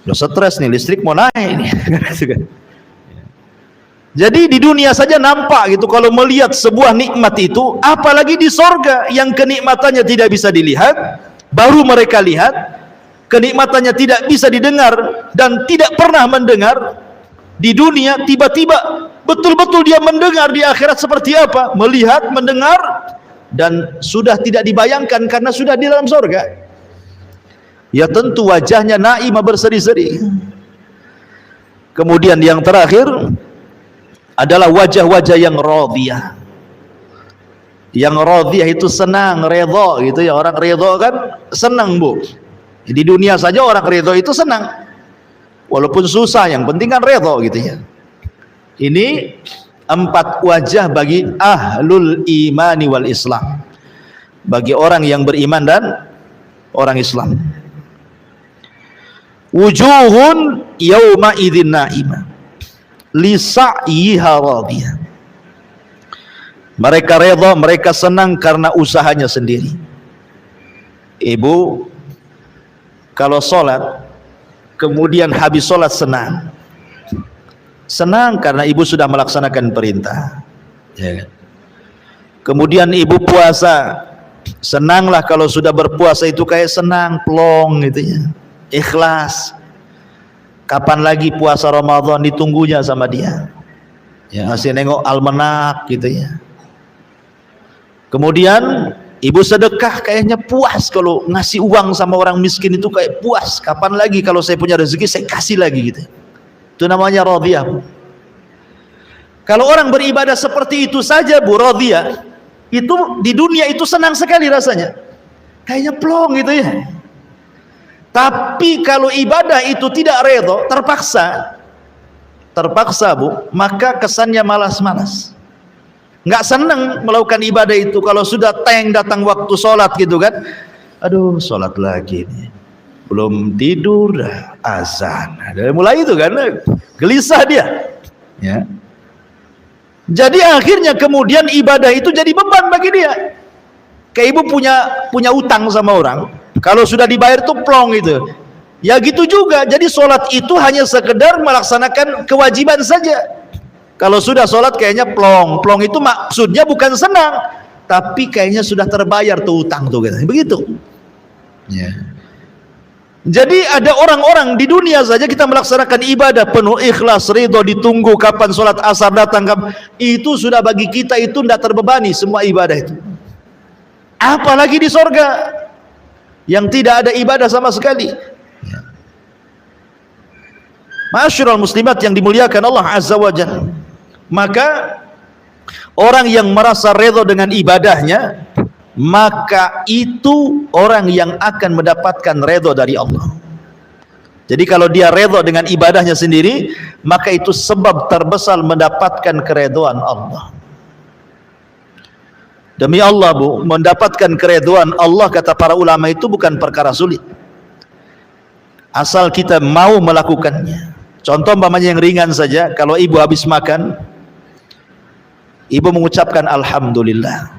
Udah stres nih, listrik mau naik nih. Jadi di dunia saja nampak gitu kalau melihat sebuah nikmat itu, apalagi di sorga yang kenikmatannya tidak bisa dilihat, baru mereka lihat, kenikmatannya tidak bisa didengar dan tidak pernah mendengar. Di dunia tiba-tiba betul-betul dia mendengar, di akhirat seperti apa? Melihat, mendengar, dan sudah tidak dibayangkan karena sudah di dalam sorga. Ya tentu wajahnya naimah berseri-seri. Kemudian yang terakhir adalah wajah-wajah yang radhiyah. Yang radhiyah itu senang, redha gitu ya. Orang redha kan senang Bu. Di dunia saja orang redha itu senang. Walaupun susah, yang penting kan redha gitu ya. Ini 4 wajah bagi ahlul imani wal islam. Bagi orang yang beriman dan orang Islam. Wujuhun yawma idzin na'imah li sa'yiha radiyah. Mereka redha, mereka senang karena usahanya sendiri. Ibu kalau sholat kemudian habis sholat senang karena ibu sudah melaksanakan perintah ya. Kemudian ibu puasa, senanglah kalau sudah berpuasa itu kayak senang plong gitu ya, ikhlas. Kapan lagi puasa Ramadan ditunggunya sama dia ya, masih nengok almanak gitu ya. Kemudian ibu sedekah kayaknya puas, kalau ngasih uang sama orang miskin itu kayak puas. Kapan lagi kalau saya punya rezeki saya kasih lagi gitu. Itu namanya radhiyah Bu. Kalau orang beribadah seperti itu saja Bu, radhiyah, itu di dunia itu senang sekali rasanya, kayaknya plong gitu ya. Tapi kalau ibadah itu tidak redha, terpaksa Bu, maka kesannya malas-malas, nggak senang melakukan ibadah itu. Kalau sudah datang waktu sholat gitu kan, aduh sholat lagi nih, belum tidur azan. Dari mulai itu kan gelisah dia. Ya. Jadi akhirnya kemudian ibadah itu jadi beban bagi dia. Kayak ibu punya utang sama orang, kalau sudah dibayar tuh plong itu. Ya gitu juga. Jadi sholat itu hanya sekedar melaksanakan kewajiban saja. Kalau sudah sholat kayaknya plong. Plong itu maksudnya bukan senang, tapi kayaknya sudah terbayar tuh utang tuh gitu. Begitu. Ya. Jadi ada orang-orang di dunia saja kita melaksanakan ibadah penuh ikhlas, ridho, ditunggu kapan sholat asar datang, itu sudah bagi kita itu tidak terbebani semua ibadah itu. Apalagi di sorga yang tidak ada ibadah sama sekali. Ma'asyiral muslimat yang dimuliakan Allah Azza wa Jalla, maka orang yang merasa ridho dengan ibadahnya, maka itu orang yang akan mendapatkan redha dari Allah. Jadi kalau dia redha dengan ibadahnya sendiri, maka itu sebab terbesar mendapatkan keredhaan Allah. Demi Allah Bu, mendapatkan keredhaan Allah kata para ulama itu bukan perkara sulit, asal kita mau melakukannya. Contoh umpamanya yang ringan saja, kalau ibu habis makan, ibu mengucapkan alhamdulillah.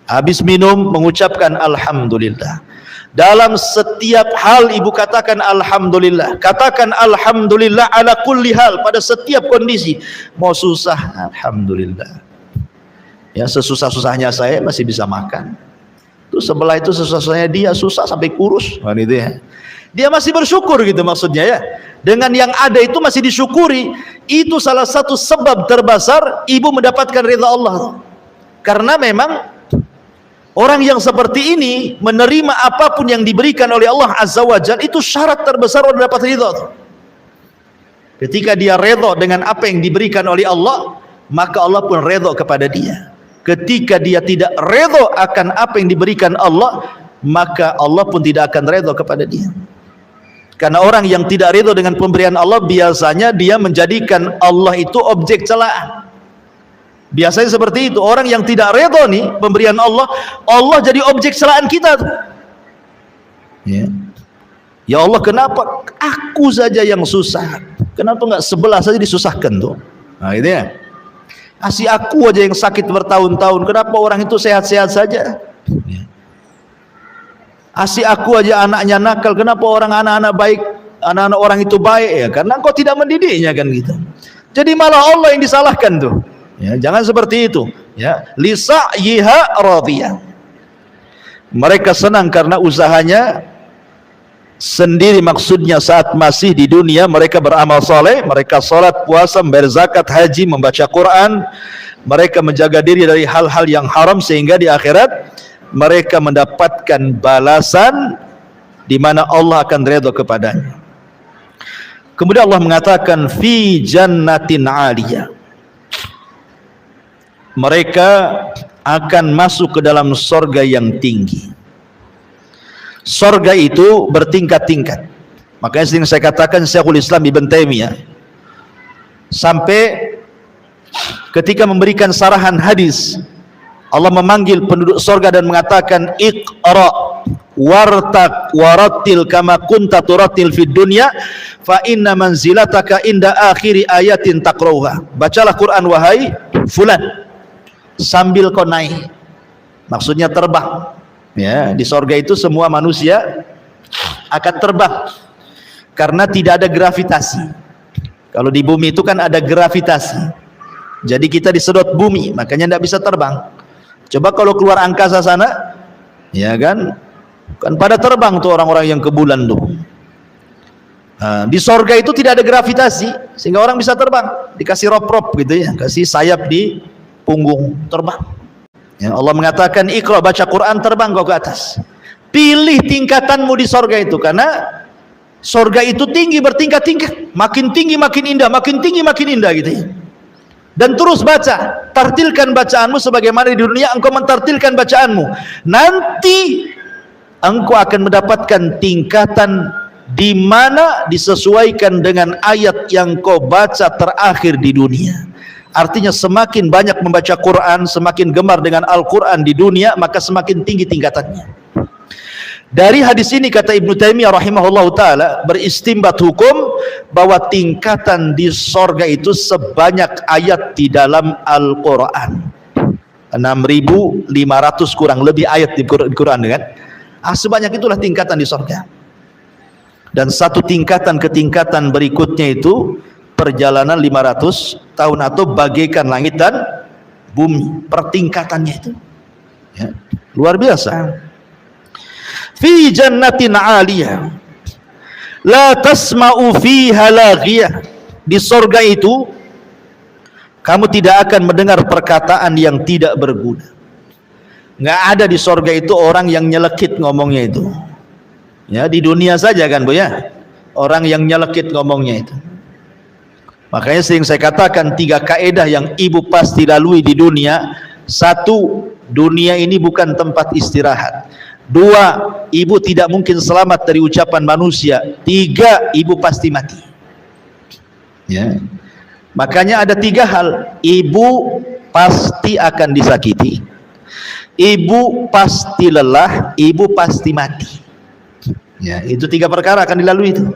Habis minum mengucapkan alhamdulillah. Dalam setiap hal ibu katakan alhamdulillah. Katakan alhamdulillah ala kulli hal, pada setiap kondisi. Mau susah, alhamdulillah. Ya, sesusah-susahnya saya masih bisa makan. Tuh sebelah itu sesusah-susahnya dia susah sampai kurus. Kan itu ya. Dia masih bersyukur gitu maksudnya ya. Dengan yang ada itu masih disyukuri. Itu salah satu sebab terbesar ibu mendapatkan ridha Allah. Karena memang orang yang seperti ini menerima apapun yang diberikan oleh Allah Azza wa Jalla, itu syarat terbesar untuk dapat ridha. Ketika dia ridha dengan apa yang diberikan oleh Allah, maka Allah pun ridha kepada dia. Ketika dia tidak ridha akan apa yang diberikan Allah, maka Allah pun tidak akan ridha kepada dia. Karena orang yang tidak ridha dengan pemberian Allah, biasanya dia menjadikan Allah itu objek celaan. Biasanya seperti itu. Orang yang tidak redha nih pemberian Allah, Allah jadi objek celaan kita tuh. Ya Allah, kenapa aku saja yang susah? Kenapa enggak sebelah saja disusahkan tuh? Nah itu ya. Asih aku aja yang sakit bertahun-tahun, kenapa orang itu sehat-sehat saja? Asih aku aja anaknya nakal, kenapa anak-anak baik, anak-anak orang itu baik? Ya karena engkau tidak mendidiknya kan gitu. Jadi malah Allah yang disalahkan tuh. Ya, jangan seperti itu. Ya, lisa'yiha radiyah. Mereka senang karena usahanya sendiri, maksudnya saat masih di dunia mereka beramal soleh, mereka salat, puasa, membayar zakat, haji, membaca Quran, mereka menjaga diri dari hal-hal yang haram, sehingga di akhirat mereka mendapatkan balasan di mana Allah akan redha kepadanya. Kemudian Allah mengatakan fi jannatin 'aliyah. Mereka akan masuk ke dalam sorga yang tinggi. Sorga itu bertingkat-tingkat. Makanya sering saya katakan Syekhul Islam Ibn Taimiyah sampai ketika memberikan sarahan hadis, Allah memanggil penduduk sorga dan mengatakan iqra wartaq warattil kama kunta turattil fid dunya fa inna manzilataka inda akhiri ayatin taqrauha. Bacalah Quran wahai fulan, sambil kau naik, maksudnya terbang. Ya, di sorga itu semua manusia akan terbang karena tidak ada gravitasi. Kalau di bumi itu kan ada gravitasi, jadi kita disedot bumi, makanya tidak bisa terbang. Coba kalau keluar angkasa sana, ya kan pada terbang tuh orang-orang yang ke bulan tuh. Nah, di sorga itu tidak ada gravitasi, sehingga orang bisa terbang, dikasih rop-rop gitu ya, kasih sayap di punggung, terbang. Ya, Allah mengatakan iqra, baca Quran, terbang kau ke atas. Pilih tingkatanmu di sorga itu, karena sorga itu tinggi, bertingkat-tingkat, makin tinggi makin indah, makin tinggi makin indah gitu ya. Dan terus baca, tartilkan bacaanmu sebagaimana di dunia engkau mentartilkan bacaanmu. Nanti engkau akan mendapatkan tingkatan di mana disesuaikan dengan ayat yang kau baca terakhir di dunia. Artinya semakin banyak membaca Quran, semakin gemar dengan Al-Quran di dunia, maka semakin tinggi tingkatannya. Dari hadis ini kata Ibnu Taimiyah rahimahullahu taala beristimbat hukum bahwa tingkatan di sorga itu sebanyak ayat di dalam Al-Quran. 6.500 kurang lebih ayat di Quran kan? Sebanyak itulah tingkatan di sorga. Dan satu tingkatan ke tingkatan berikutnya itu perjalanan 500 tahun atau bagaikan langit dan bumi, pertingkatannya itu ya, luar biasa. Fi jannatin 'aliyah la tasma'u fiha laghiyah. Di sorga itu kamu tidak akan mendengar perkataan yang tidak berguna. Nggak ada di sorga itu orang yang nyelekit ngomongnya itu ya. Di dunia saja kan Bu ya, orang yang nyelekit ngomongnya itu. Makanya sering saya katakan 3 kaedah yang ibu pasti lalui di dunia. 1, dunia ini bukan tempat istirahat. 2, ibu tidak mungkin selamat dari ucapan manusia. 3, ibu pasti mati ya. Makanya ada 3 hal. Ibu pasti akan disakiti, ibu pasti lelah, ibu pasti mati ya. Itu 3 perkara akan dilalui itu.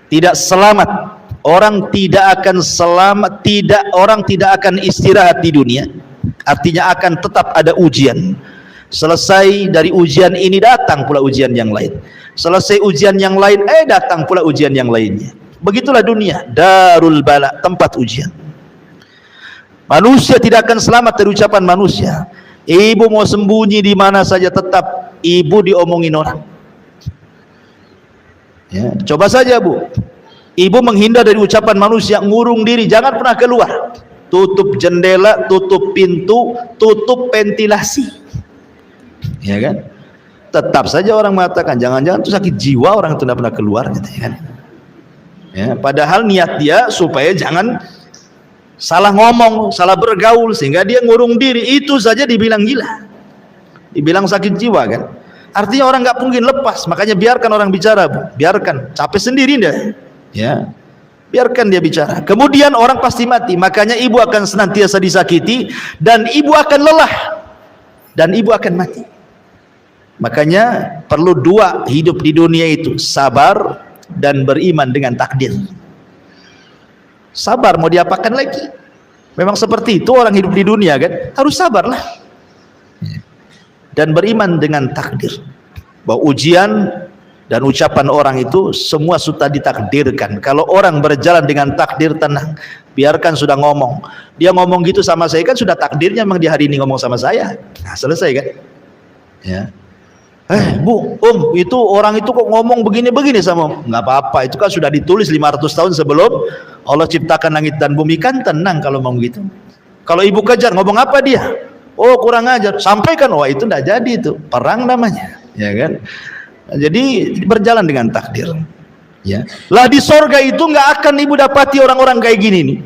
Tidak selamat, orang tidak akan selamat, orang tidak akan istirahat di dunia. Artinya akan tetap ada ujian. Selesai dari ujian ini datang pula ujian yang lain. Selesai ujian yang lain, datang pula ujian yang lainnya. Begitulah dunia, darul bala, tempat ujian. Manusia tidak akan selamat dari ucapan manusia. Ibu mau sembunyi di mana saja tetap ibu diomongin orang. Ya, coba saja Bu, ibu menghindar dari ucapan manusia, ngurung diri, jangan pernah keluar. Tutup jendela, tutup pintu, tutup ventilasi. Ya kan? Tetap saja orang mengatakan jangan-jangan itu sakit jiwa orang itu tidak pernah keluar gitu ya kan? Ya, padahal niat dia supaya jangan salah ngomong, salah bergaul sehingga dia ngurung diri. Itu saja dibilang gila, dibilang sakit jiwa kan? Artinya orang nggak mungkin lepas. Makanya biarkan orang bicara Bu, biarkan, capek sendiri dia ya, biarkan dia bicara. Kemudian orang pasti mati. Makanya ibu akan senantiasa disakiti dan ibu akan lelah dan ibu akan mati. Makanya perlu 2 hidup di dunia itu, sabar dan beriman dengan takdir. Sabar mau diapakan lagi? Memang seperti itu orang hidup di dunia kan, harus sabarlah. Dan beriman dengan takdir, bahwa ujian dan ucapan orang itu semua sudah ditakdirkan. Kalau orang berjalan dengan takdir, tenang, biarkan sudah ngomong. Dia ngomong gitu sama saya kan sudah takdirnya memang di hari ini ngomong sama saya. Nah, selesai kan? Ya. Bu, itu orang itu kok ngomong begini-begini sama, nggak apa-apa, itu kan sudah ditulis 500 tahun sebelum Allah ciptakan langit dan bumi, kan tenang kalau mau gitu. Kalau ibu kejar, ngomong apa dia? Oh kurang ajar, sampaikan, wah itu tidak jadi, itu perang namanya ya kan. Jadi berjalan dengan takdir ya. Lah di sorga itu nggak akan ibu dapati orang-orang kayak gini nih.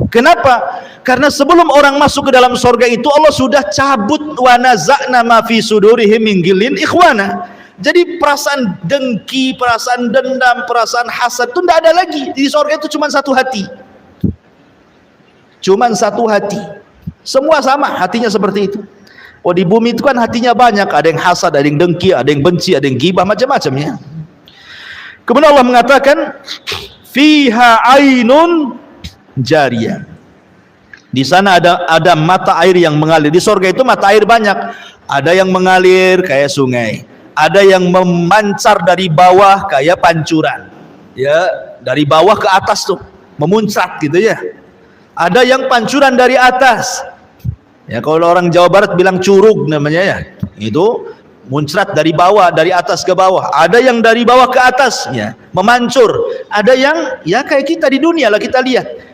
Kenapa? Karena sebelum orang masuk ke dalam sorga itu Allah sudah cabut wa naza'na ma fi sudurihim min ghillin ikhwana. Jadi perasaan dengki, perasaan dendam, perasaan hasad itu tidak ada lagi. Di sorga itu cuma satu hati. Cuma satu hati. Semua sama hatinya seperti itu. Oh di bumi itu kan hatinya banyak, ada yang hasad, ada yang dengki, ada yang benci, ada yang ghibah, macam-macam ya. Kemudian Allah mengatakan fiha ainun jariyah. Di sana ada mata air yang mengalir. Di sorga itu mata air banyak. Ada yang mengalir kayak sungai, ada yang memancar dari bawah kayak pancuran. Ya, dari bawah ke atas tuh, memuncrat gitu ya. Ada yang pancuran dari atas. Ya, kalau orang Jawa Barat bilang curug namanya ya. Itu muncrat dari bawah, dari atas ke bawah. Ada yang dari bawah ke atas ya, memancur. Ada yang ya kayak kita di dunia lah, kita lihat.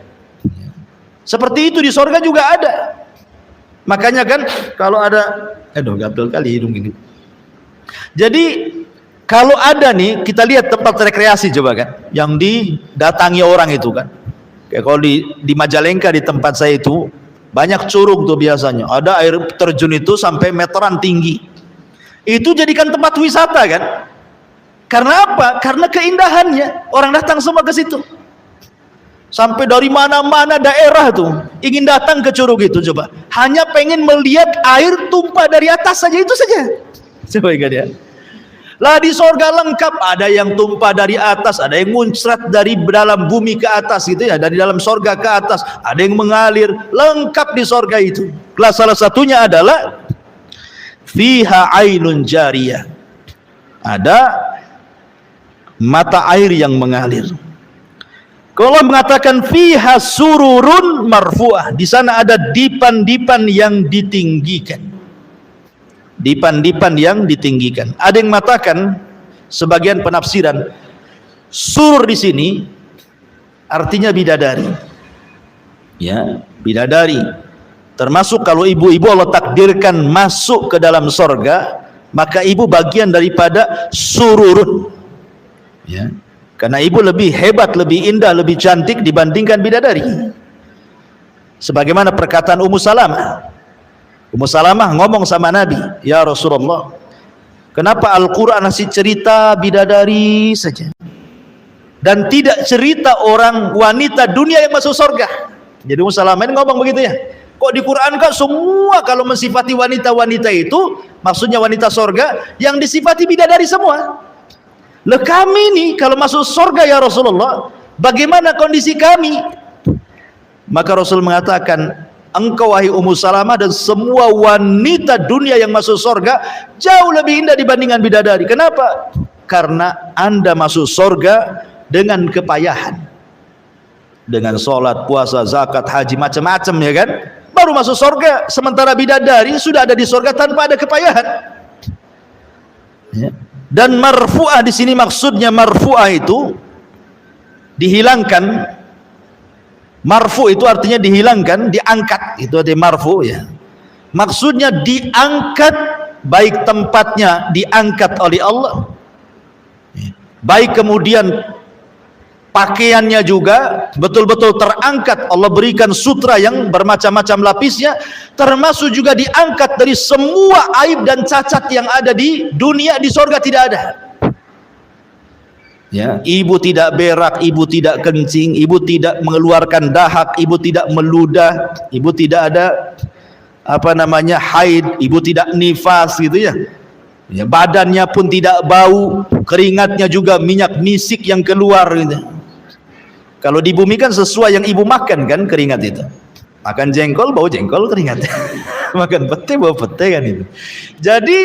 Seperti itu di sorga juga ada. Makanya kan kalau ada, gatel kali hidung ini. Jadi kalau ada nih, kita lihat tempat rekreasi coba kan, yang didatangi orang itu kan. Kayak kalau di Majalengka di tempat saya itu banyak curug tuh biasanya. Ada air terjun itu sampai meteran tinggi. Itu jadikan tempat wisata kan. Karena apa? Karena keindahannya. Orang datang semua ke situ. Sampai dari mana-mana daerah tuh ingin datang ke curug itu coba. Hanya pengen melihat air tumpah dari atas saja, itu saja. Coba ingat ya. Lah di sorga lengkap, ada yang tumpah dari atas, ada yang muncrat dari dalam bumi ke atas gitu ya, dari dalam sorga ke atas, ada yang mengalir, lengkap di sorga itu. Kelas salah satunya adalah fiha ainun jariyah, ada mata air yang mengalir. Kalau Allah mengatakan fiha sururun marfu'ah, di sana ada dipan-dipan yang ditinggikan. Dipan-dipan yang ditinggikan. Ada yang mengatakan, sebagian penafsiran, surur di sini artinya bidadari. Ya, bidadari. Termasuk kalau ibu-ibu Allah takdirkan masuk ke dalam sorga, maka ibu bagian daripada sururun. Ya. Karena ibu lebih hebat, lebih indah, lebih cantik dibandingkan bidadari. Sebagaimana perkataan Ummu Salamah. Ummu Salamah ngomong sama Nabi, "Ya Rasulullah, kenapa Al-Quran masih cerita bidadari saja dan tidak cerita orang wanita dunia yang masuk surga?" Jadi Ummu Salamah ini ngomong begitu ya. Kok di Quran kan semua kalau mensifati wanita-wanita itu, maksudnya wanita surga, yang disifati bidadari semua. Lah kami nih kalau masuk surga ya Rasulullah, bagaimana kondisi kami? Maka Rasul mengatakan, engkau wahai Ummu Salamah dan semua wanita dunia yang masuk surga jauh lebih indah dibandingkan bidadari. Kenapa? Karena Anda masuk surga dengan kepayahan, dengan sholat, puasa, zakat, haji, macam-macam ya kan, baru masuk surga. Sementara bidadari sudah ada di surga tanpa ada kepayahan ya. Dan marfu'ah di sini maksudnya marfu'ah itu dihilangkan. Marfu itu artinya dihilangkan, diangkat. Itu artinya marfu ya. Maksudnya diangkat, baik tempatnya diangkat oleh Allah, baik kemudian pakaiannya juga betul-betul terangkat. Allah berikan sutra yang bermacam-macam lapisnya, termasuk juga diangkat dari semua aib dan cacat yang ada di dunia. Di sorga tidak ada ya. Ibu tidak berak, ibu tidak kencing, ibu tidak mengeluarkan dahak, ibu tidak meludah, ibu tidak ada haid, ibu tidak nifas gitu ya. Ya, badannya pun tidak bau, keringatnya juga minyak misik yang keluar gitu. Kalau di bumi kan sesuai yang ibu makan kan keringat itu. Makan jengkol bau jengkol keringat. Makan pete bau pete kan itu. Jadi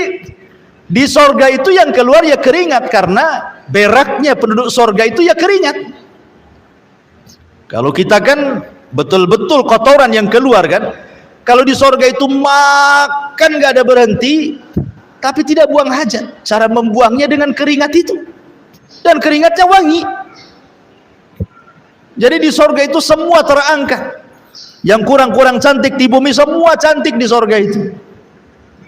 di sorga itu yang keluar ya keringat, karena beraknya penduduk sorga itu ya keringat. Kalau kita kan betul-betul kotoran yang keluar kan. Kalau di sorga itu makan gak ada berhenti, tapi tidak buang hajat. Cara membuangnya dengan keringat itu, dan keringatnya wangi. Jadi di sorga itu semua terangkat. Yang kurang-kurang cantik di bumi semua cantik di sorga itu.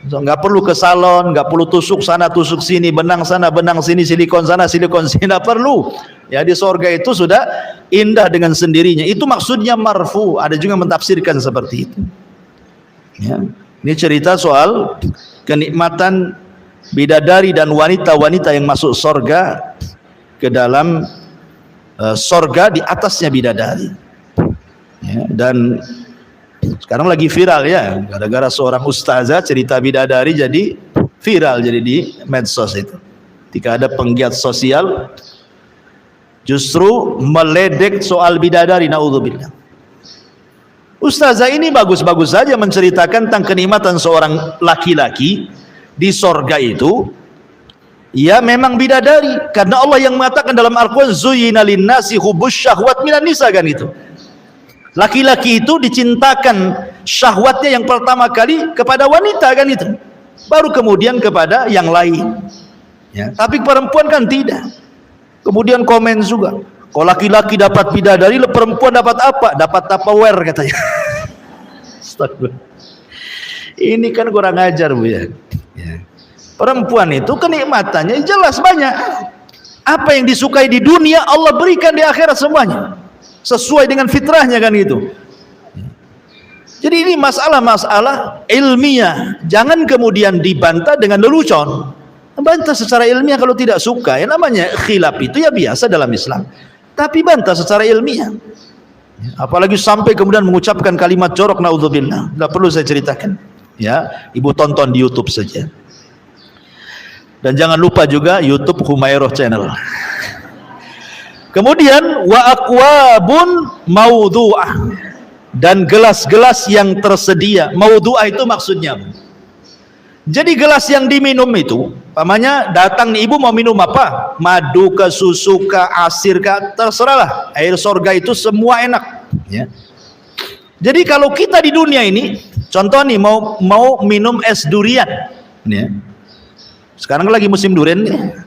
Nggak perlu ke salon, nggak perlu tusuk sana tusuk sini, benang sana benang sini, silikon sana silikon sini, nggak perlu. Ya di sorga itu sudah indah dengan sendirinya. Itu maksudnya marfu. Ada juga mentafsirkan seperti itu. Ya. Ini cerita soal kenikmatan bidadari dan wanita-wanita yang masuk sorga, ke dalam sorga di atasnya bidadari ya. Dan sekarang lagi viral ya, gara-gara seorang ustazah cerita bidadari jadi viral, jadi di medsos itu. Ketika ada penggiat sosial justru meledek soal bidadari, naudzubillah. Ustazah ini bagus-bagus saja menceritakan tentang kenikmatan seorang laki-laki di sorga itu. Ya memang bidadari, karena Allah yang mengatakan dalam Al-Quran, zuyyina linnasi hubbus syahwat minan nisa kan itu. Laki-laki itu dicintakan syahwatnya yang pertama kali kepada wanita kan itu, baru kemudian kepada yang lain ya. Tapi perempuan kan tidak. Kemudian komen juga, kalau laki-laki dapat bidadari, perempuan dapat apa? Dapat Tupperware katanya. Astagfirullah. Ini kan kurang ajar bu ya. Perempuan itu kenikmatannya jelas banyak. Apa yang disukai di dunia Allah berikan di akhirat semuanya, sesuai dengan fitrahnya kan itu. Jadi ini masalah-masalah ilmiah, jangan kemudian dibantah dengan lelucon. Bantah secara ilmiah kalau tidak suka, ya namanya khilaf itu ya biasa dalam Islam. Tapi bantah secara ilmiah. Apalagi sampai kemudian mengucapkan kalimat jorok, naudzubillah. Tidak perlu saya ceritakan. Ya, ibu tonton di YouTube saja. Dan jangan lupa juga YouTube Humairah Channel. Kemudian wa aqwabun maudhu'ah, dan gelas-gelas yang tersedia. Maudhu'ah itu maksudnya, jadi gelas yang diminum itu, pamannya datang nih, ibu mau minum apa? Madu ke, susu ke, asir ke, terserahlah. Air sorga itu semua enak, ya. Jadi kalau kita di dunia ini, contoh nih, mau minum es durian, ya. Sekarang lagi musim durian nih.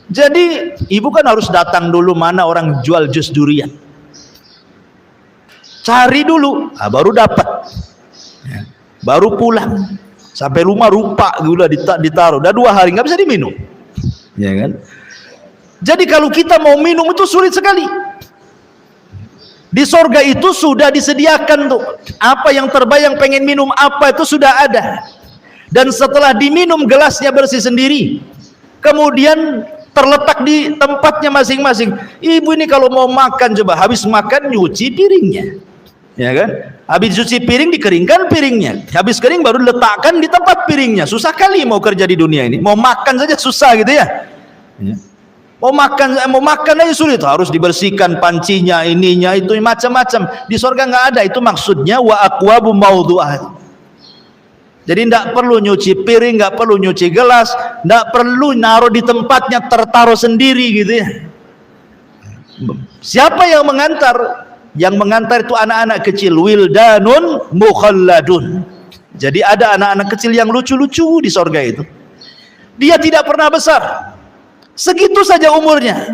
Jadi ibu kan harus datang dulu mana orang jual jus durian, cari dulu, baru dapat, ya. Baru pulang, sampai rumah rupa gula ditaruh, udah 2 hari nggak bisa diminum, ya kan? Jadi kalau kita mau minum itu sulit sekali. Di sorga itu sudah disediakan tuh, apa yang terbayang pengen minum apa itu sudah ada. Dan setelah diminum gelasnya bersih sendiri, kemudian terletak di tempatnya masing-masing. Ibu ini kalau mau makan, coba habis makan nyuci piringnya, ya kan? Habis cuci piring dikeringkan piringnya, habis kering baru diletakkan di tempat piringnya. Susah kali mau kerja di dunia ini, mau makan saja susah gitu ya. Mau makan aja sulit, harus dibersihkan pancinya, ininya itu macam-macam. Di surga nggak ada itu, maksudnya wa aqwabu maudhu'ah. Jadi tidak perlu nyuci piring, nggak perlu nyuci gelas, nggak perlu naruh di tempatnya, tertaruh sendiri gitu ya. Siapa yang mengantar? Yang mengantar itu anak-anak kecil, wildanun mukhalladun. Jadi ada anak-anak kecil yang lucu-lucu di sorga itu. Dia tidak pernah besar, segitu saja umurnya,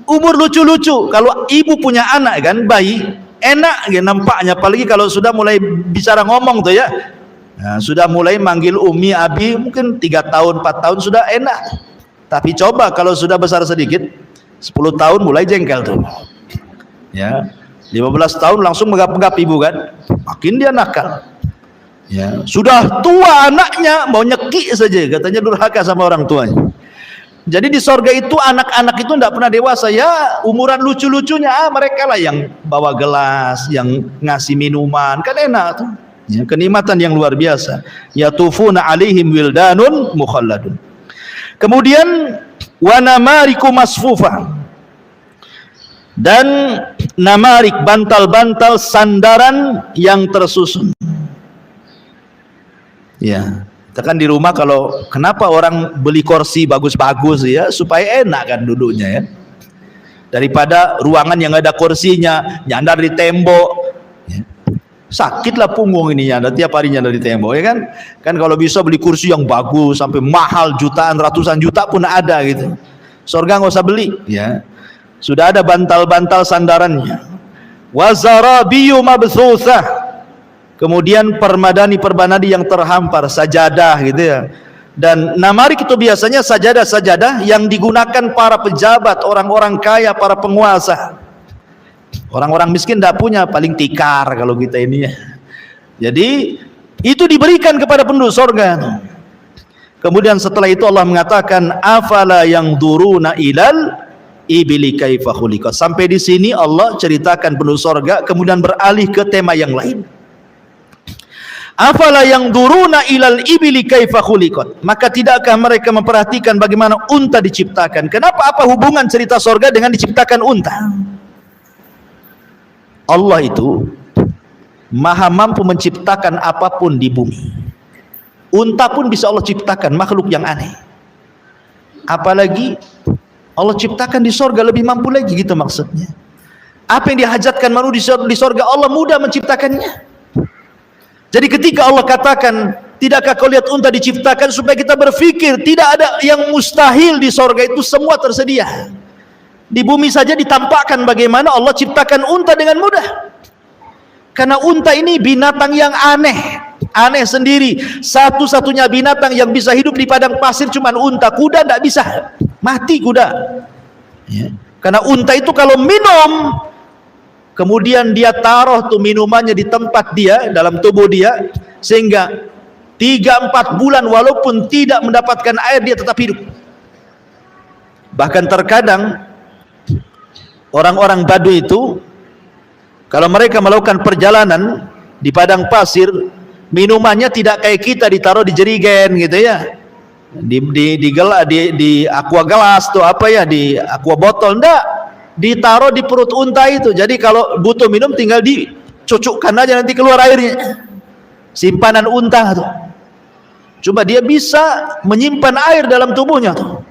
umur lucu-lucu. Kalau ibu punya anak kan, bayi, enak ya nampaknya, apalagi kalau sudah mulai bicara ngomong tuh ya. Nah, sudah mulai manggil umi, abi, mungkin 3 tahun, 4 tahun sudah enak. Tapi coba kalau sudah besar sedikit, 10 tahun mulai jengkel tuh. Ya, 15 tahun langsung megap-megap ibu kan, makin dia nakal. Ya, sudah tua anaknya mau nyekik saja, katanya durhaka sama orang tuanya. Jadi di sorga itu anak-anak itu tidak pernah dewasa, ya umuran lucu-lucunya mereka lah yang bawa gelas, yang ngasih minuman, kan enak tuh. Ya, kenikmatan yang luar biasa. Yatufuna alaihim wildanun mukhalladun. Kemudian wa namariku masfufah, dan namarik, bantal-bantal sandaran yang tersusun. Ya, kita kan di rumah kalau kenapa orang beli kursi bagus-bagus ya, supaya enak kan duduknya ya. Daripada ruangan yang ada kursinya nyandar di tembok. Sakitlah punggung ini nyandar tiap harinya dari tembok ya kan. Kan kalau bisa beli kursi yang bagus sampai mahal jutaan, ratusan juta pun ada gitu. Surga nggak usah beli ya. Sudah ada bantal-bantal sandarannya. Wa zarabiyu mabthusah. Kemudian permadani yang terhampar, sajadah gitu ya. Dan namarik itu biasanya sajadah-sajadah yang digunakan para pejabat, orang-orang kaya, para penguasa. Orang-orang miskin tidak punya, paling tikar kalau kita ini ya. Jadi itu diberikan kepada penduduk surga. Kemudian setelah itu Allah mengatakan afala yang duruna ilal ibili kaifa khuliqat. Sampai di sini Allah ceritakan penduduk surga, kemudian beralih ke tema yang lain. Afala yang duruna ilal ibili kaifa khuliqat. Maka tidakkah mereka memperhatikan bagaimana unta diciptakan? Kenapa, apa hubungan cerita surga dengan diciptakan unta? Allah itu maha mampu menciptakan apapun di bumi. Unta pun bisa Allah ciptakan, makhluk yang aneh. Apalagi Allah ciptakan di sorga lebih mampu lagi, gitu maksudnya. Apa yang dihajatkan manusia di sorga, Allah mudah menciptakannya. Jadi ketika Allah katakan, tidakkah kau lihat unta diciptakan, supaya kita berpikir tidak ada yang mustahil di sorga, itu semua tersedia. Di bumi saja ditampakkan bagaimana Allah ciptakan unta dengan mudah. Karena unta ini binatang yang aneh, aneh sendiri. Satu-satunya binatang yang bisa hidup di padang pasir cuma unta. Kuda tidak bisa, mati kuda ya. Karena unta itu kalau minum, kemudian dia taruh tuh minumannya di tempat dia, dalam tubuh dia, sehingga 3-4 bulan walaupun tidak mendapatkan air, dia tetap hidup. Bahkan terkadang orang-orang Baduy itu kalau mereka melakukan perjalanan di padang pasir, minumannya tidak kayak kita ditaruh di jerigen gitu ya. di aqua gelas tuh apa ya, di aqua botol, enggak, ditaruh di perut unta itu. Jadi kalau butuh minum tinggal dicucukkan aja, nanti keluar airnya. Simpanan unta tuh. Coba dia bisa menyimpan air dalam tubuhnya tuh.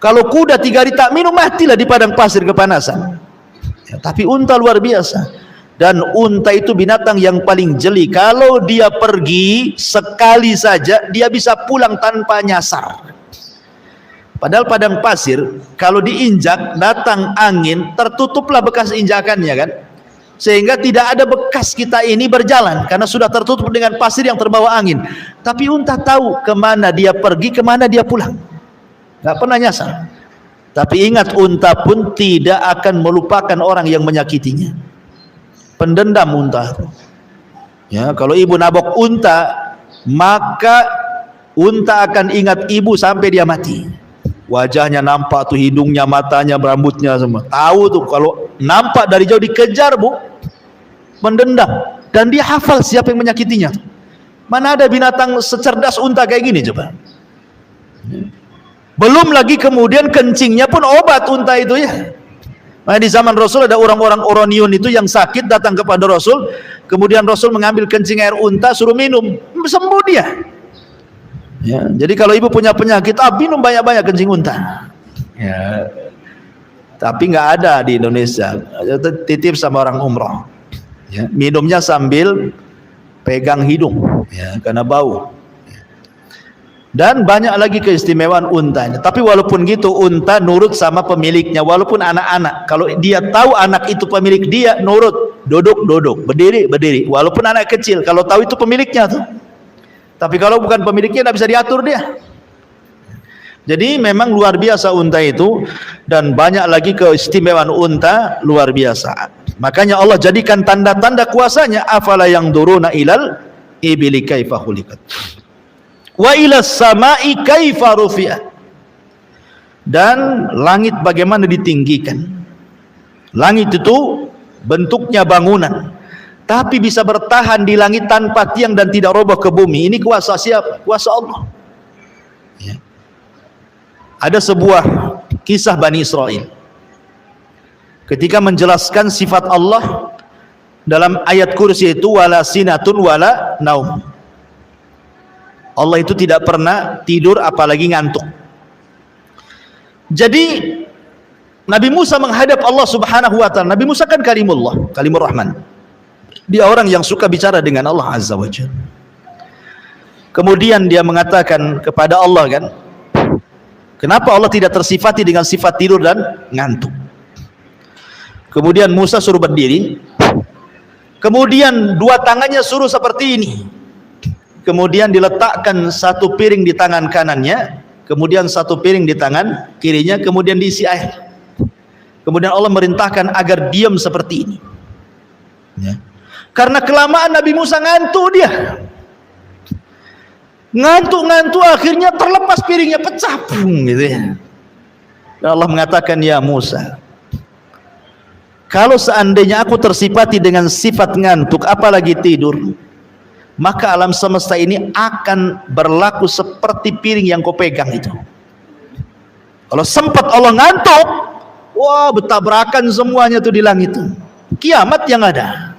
Kalau kuda 3 hari tak minum, matilah di padang pasir kepanasan. Ya, tapi unta luar biasa. Dan unta itu binatang yang paling jeli. Kalau dia pergi sekali saja, dia bisa pulang tanpa nyasar. Padahal padang pasir, kalau diinjak, datang angin, tertutuplah bekas injakannya kan. Sehingga tidak ada bekas kita ini berjalan, karena sudah tertutup dengan pasir yang terbawa angin. Tapi unta tahu kemana dia pergi, kemana dia pulang. Gak pernah nyasar. Tapi ingat, unta pun tidak akan melupakan orang yang menyakitinya. Pendendam unta. Ya, kalau ibu nabok unta, maka unta akan ingat ibu sampai dia mati. Wajahnya nampak tuh, hidungnya, matanya, rambutnya semua. Tahu tuh kalau nampak dari jauh dikejar, bu, mendendam. Dan dia hafal siapa yang menyakitinya. Mana ada binatang secerdas unta kayak gini coba. Belum lagi kemudian kencingnya pun obat unta itu ya. Nah, di zaman Rasul ada orang-orang Oronion itu yang sakit datang kepada Rasul, kemudian Rasul mengambil kencing air unta suruh minum, sembuh dia. Ya, jadi kalau ibu punya penyakit, minum banyak-banyak kencing unta. Ya, tapi nggak ada di Indonesia. Titip sama orang umroh. Ya, minumnya sambil pegang hidung, ya, karena bau. Dan banyak lagi keistimewaan untanya. Tapi walaupun gitu, unta nurut sama pemiliknya, walaupun anak-anak. Kalau dia tahu anak itu pemilik dia, nurut, duduk, berdiri. Walaupun anak kecil, kalau tahu itu pemiliknya tuh. Tapi kalau bukan pemiliknya, tidak bisa diatur dia. Jadi memang luar biasa unta itu, dan banyak lagi keistimewaan unta luar biasa. Makanya Allah jadikan tanda-tanda kuasanya. Afala yang duruna ilal ibili kaifa khuliqat, wa ilas samai kaifa rufi'at. Dan langit bagaimana ditinggikan. Langit itu bentuknya bangunan, tapi bisa bertahan di langit tanpa tiang dan tidak roboh ke bumi. Ini kuasa siapa? Kuasa Allah. Ya. Ada sebuah kisah Bani Israel ketika menjelaskan sifat Allah dalam ayat kursi itu, wala sinatun wala naum. Allah itu tidak pernah tidur apalagi ngantuk. Jadi Nabi Musa menghadap Allah Subhanahu wa taala. Nabi Musa kan kalimullah, kalimur rahman. Dia orang yang suka bicara dengan Allah Azza wa Jalla. Kemudian dia mengatakan kepada Allah kan, kenapa Allah tidak tersifati dengan sifat tidur dan ngantuk? Kemudian Musa suruh berdiri. Kemudian 2 tangannya suruh seperti ini. Kemudian diletakkan 1 piring di tangan kanannya, kemudian 1 piring di tangan kirinya, kemudian diisi air. Kemudian Allah merintahkan agar diam seperti ini. Ya. Karena kelamaan Nabi Musa ngantuk dia. Ngantuk akhirnya terlepas piringnya, pecah pung gitu ya. Dan Allah mengatakan, ya Musa, kalau seandainya aku tersifati dengan sifat ngantuk apalagi tidur, maka alam semesta ini akan berlaku seperti piring yang kau pegang itu. Kalau sempat Allah ngantuk, wah, bertabrakan semuanya tuh di langit itu. Kiamat yang ada.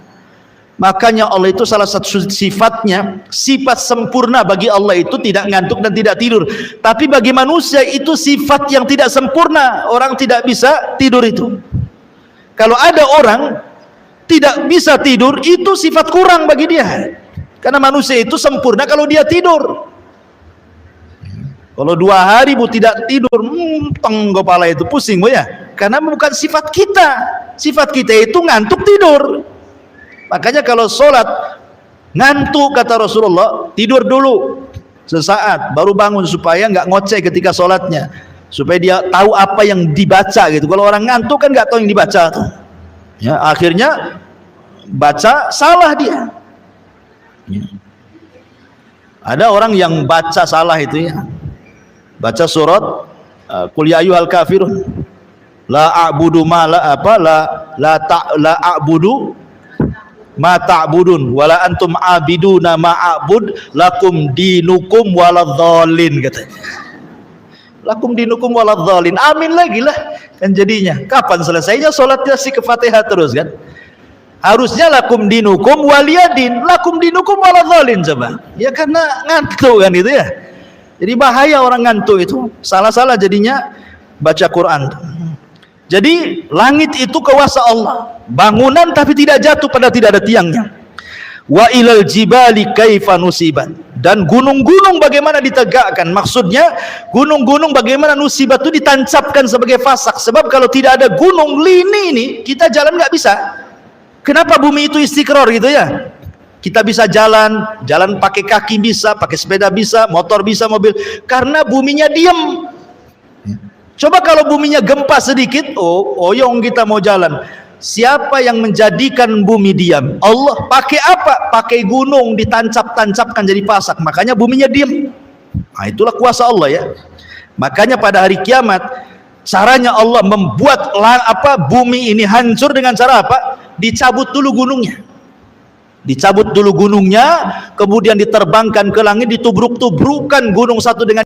Makanya Allah itu salah satu sifatnya, sifat sempurna bagi Allah itu tidak ngantuk dan tidak tidur. Tapi bagi manusia itu sifat yang tidak sempurna. Orang tidak bisa tidur itu. Kalau ada orang tidak bisa tidur, itu sifat kurang bagi dia. Karena manusia itu sempurna kalau dia tidur. Kalau 2 hari bu tidak tidur, kepala itu pusing bu ya. Karena bukan sifat kita. Sifat kita itu ngantuk tidur. Makanya kalau sholat ngantuk kata Rasulullah, tidur dulu sesaat baru bangun supaya nggak ngoceh ketika sholatnya, supaya dia tahu apa yang dibaca gitu. Kalau orang ngantuk kan nggak tahu yang dibaca tuh. Ya, akhirnya baca salah dia. Ada orang yang baca salah itu ya, baca surat Qul ya ayyuhal kafirun la a'budu ma la apa la a'budu ma ta'budun wala antum abiduna ma a'bud lakum dinukum waladhdallin katanya. Lakum dinukum waladhdallin. Amin lagi lah kan jadinya. Kapan selesainya salatnya si ke Fatihah terus kan? Harusnya lakum dinukum waliyadin, lakum dinukum waladhdallin coba. Ya karena ngantuk kan itu ya. Jadi bahaya orang ngantuk itu. Salah-salah jadinya baca Quran. Jadi langit itu kuasa Allah, bangunan tapi tidak jatuh pada tidak ada tiangnya. Wa ilal jibali kaifa nusibat, dan gunung-gunung bagaimana ditegakkan, maksudnya gunung-gunung bagaimana nusibat itu ditancapkan sebagai fasak. Sebab kalau tidak ada gunung lini ini kita jalan nggak bisa. Kenapa bumi itu istiqrar gitu ya? Kita bisa jalan pakai kaki bisa, pakai sepeda bisa, motor bisa, mobil, karena buminya diam. Coba kalau buminya gempa sedikit, oyong kita mau jalan. Siapa yang menjadikan bumi diam? Allah. Pakai apa? Pakai gunung ditancap-tancapkan jadi pasak. Makanya buminya diam. Nah, itulah kuasa Allah ya. Makanya pada hari kiamat caranya Allah membuat bumi ini hancur dengan cara apa? Dicabut dulu gunungnya. Dicabut dulu gunungnya, kemudian diterbangkan ke langit, ditubruk-tubrukan gunung satu dengan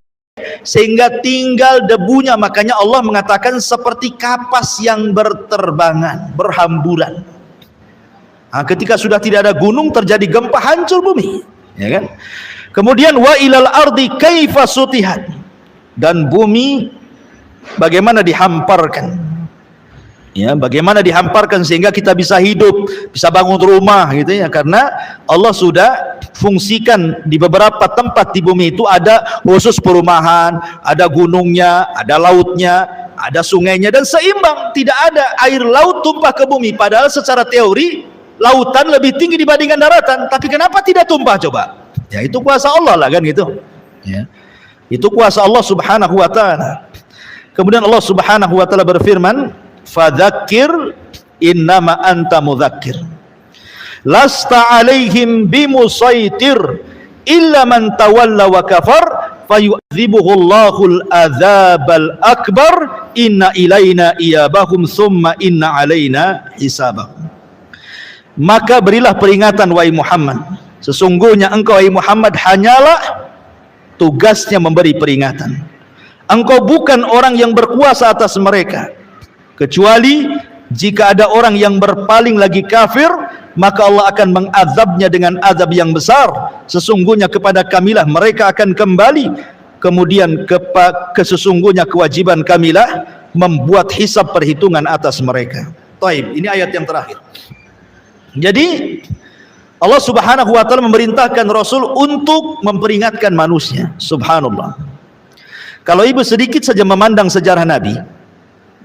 sehingga tinggal debunya. Makanya Allah mengatakan seperti kapas yang berterbangan, berhamburan. Nah, ketika sudah tidak ada gunung, terjadi gempa, hancur bumi, ya kan? Kemudian wa ilal ardi kaifa sutihat, dan bumi bagaimana dihamparkan. Ya, bagaimana dihamparkan sehingga kita bisa hidup, bisa bangun rumah gitu ya, karena Allah sudah fungsikan di beberapa tempat di bumi itu ada khusus perumahan, ada gunungnya, ada lautnya, ada sungainya, dan seimbang, tidak ada air laut tumpah ke bumi. Padahal secara teori lautan lebih tinggi dibandingkan daratan, tapi kenapa tidak tumpah coba? Ya itu kuasa Allah lah kan gitu ya. Itu kuasa Allah subhanahu wa ta'ala. Kemudian Allah subhanahu wa ta'ala berfirman, fadzakir innama anta mudzakir lasta alaihim bimusaitir illa man tawalla wa kafar fayu'dzibuhu Allahul adzabal akbar inna ilaina iyabahum summa inna alaina hisabahum. Maka berilah peringatan wahai Muhammad, sesungguhnya engkau wahai Muhammad hanyalah tugasnya memberi peringatan. Engkau bukan orang yang berkuasa atas mereka, kecuali jika ada orang yang berpaling lagi kafir, maka Allah akan mengazabnya dengan azab yang besar. Sesungguhnya kepada kamilah mereka akan kembali, kemudian sesungguhnya kewajiban kamilah membuat hisab perhitungan atas mereka. Taib, ini ayat yang terakhir. Jadi Allah subhanahu wa ta'ala memerintahkan Rasul untuk memperingatkan manusia. Subhanallah. Kalau ibu sedikit saja memandang sejarah Nabi,